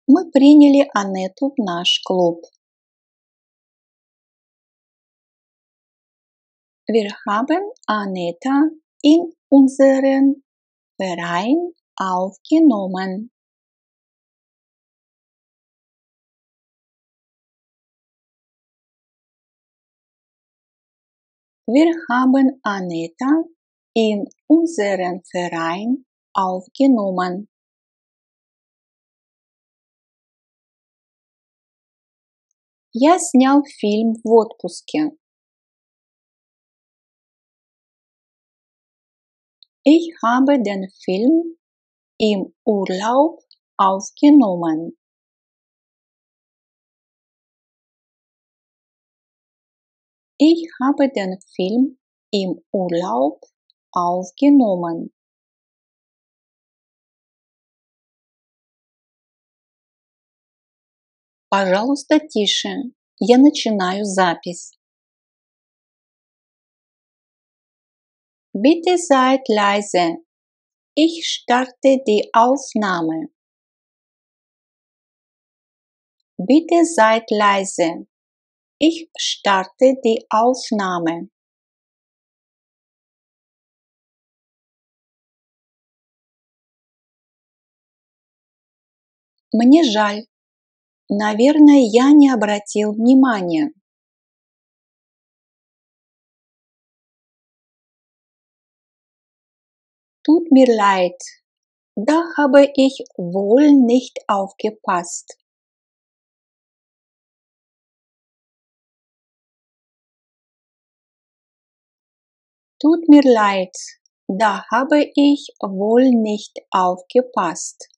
Мы приняли Анету в наш клуб. Wir haben Aneta in unseren Verein aufgenommen. Wir haben Aneta in unseren Verein aufgenommen. Я снял фильм в отпуске. Ich habe den Film im Urlaub aufgenommen. Ich habe den Film im Urlaub aufgenommen. Пожалуйста, тише. Я начинаю запись. Bitte seid leise. Ich starte die Aufnahme. Bitte seid leise. Ich starte die Aufnahme. Мне жаль. Наверное, я не обратил внимания. Tut mir leid. Da habe ich wohl nicht aufgepasst. Tut mir leid. Da habe ich wohl nicht aufgepasst.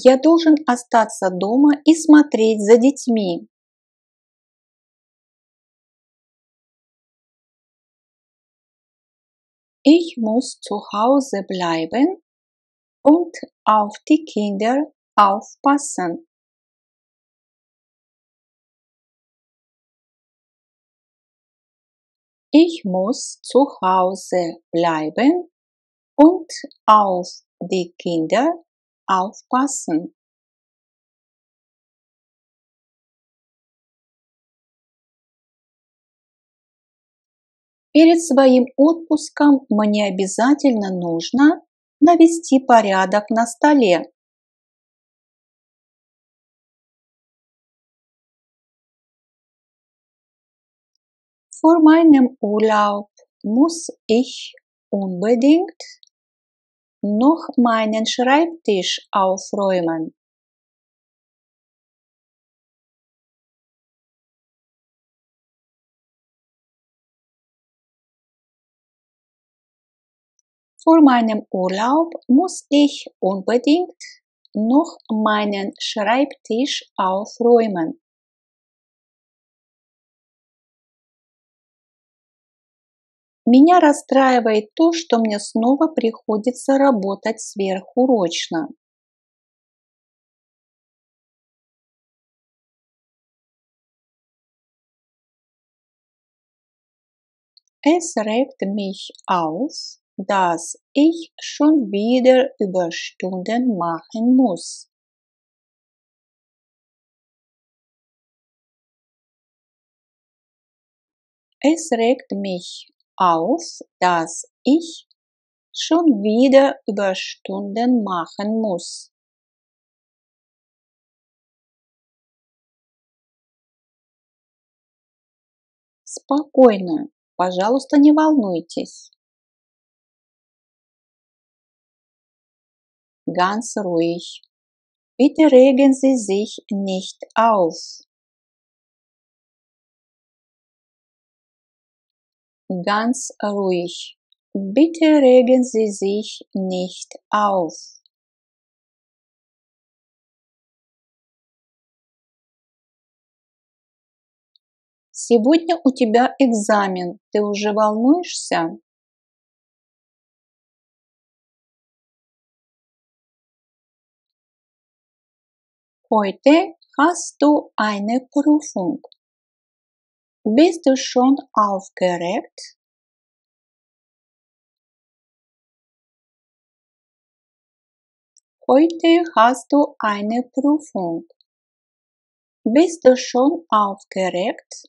Я должен остаться дома и смотреть за детьми. Ich muss zu Hause bleiben und auf die Kinder aufpassen. Ich muss zu Hause bleiben und auf die Kinder aufpassen. Перед своим отпуском мне обязательно нужно навести порядок на столе. Vor meinem Urlaub muss ich unbedingt noch meinen Schreibtisch aufräumen. Vor meinem Urlaub muss ich unbedingt noch meinen Schreibtisch aufräumen. Меня расстраивает то, что мне снова приходится работать сверхурочно. Es regt mich auf, dass ich schon wieder Überstunden machen muss. Es regt mich auf, dass ich schon wieder Überstunden machen muss. Спокойно, пожалуйста, не волнуйтесь. Ganz ruhig. Bitte regen Sie sich nicht auf. Ganz ruhig. Bitte regen Sie sich nicht auf. Сегодня у тебя экзамен. Ты уже волнуешься? Heute hast du eine Prüfung. Bist du schon aufgeregt? Heute hast du eine Prüfung. Bist du schon aufgeregt?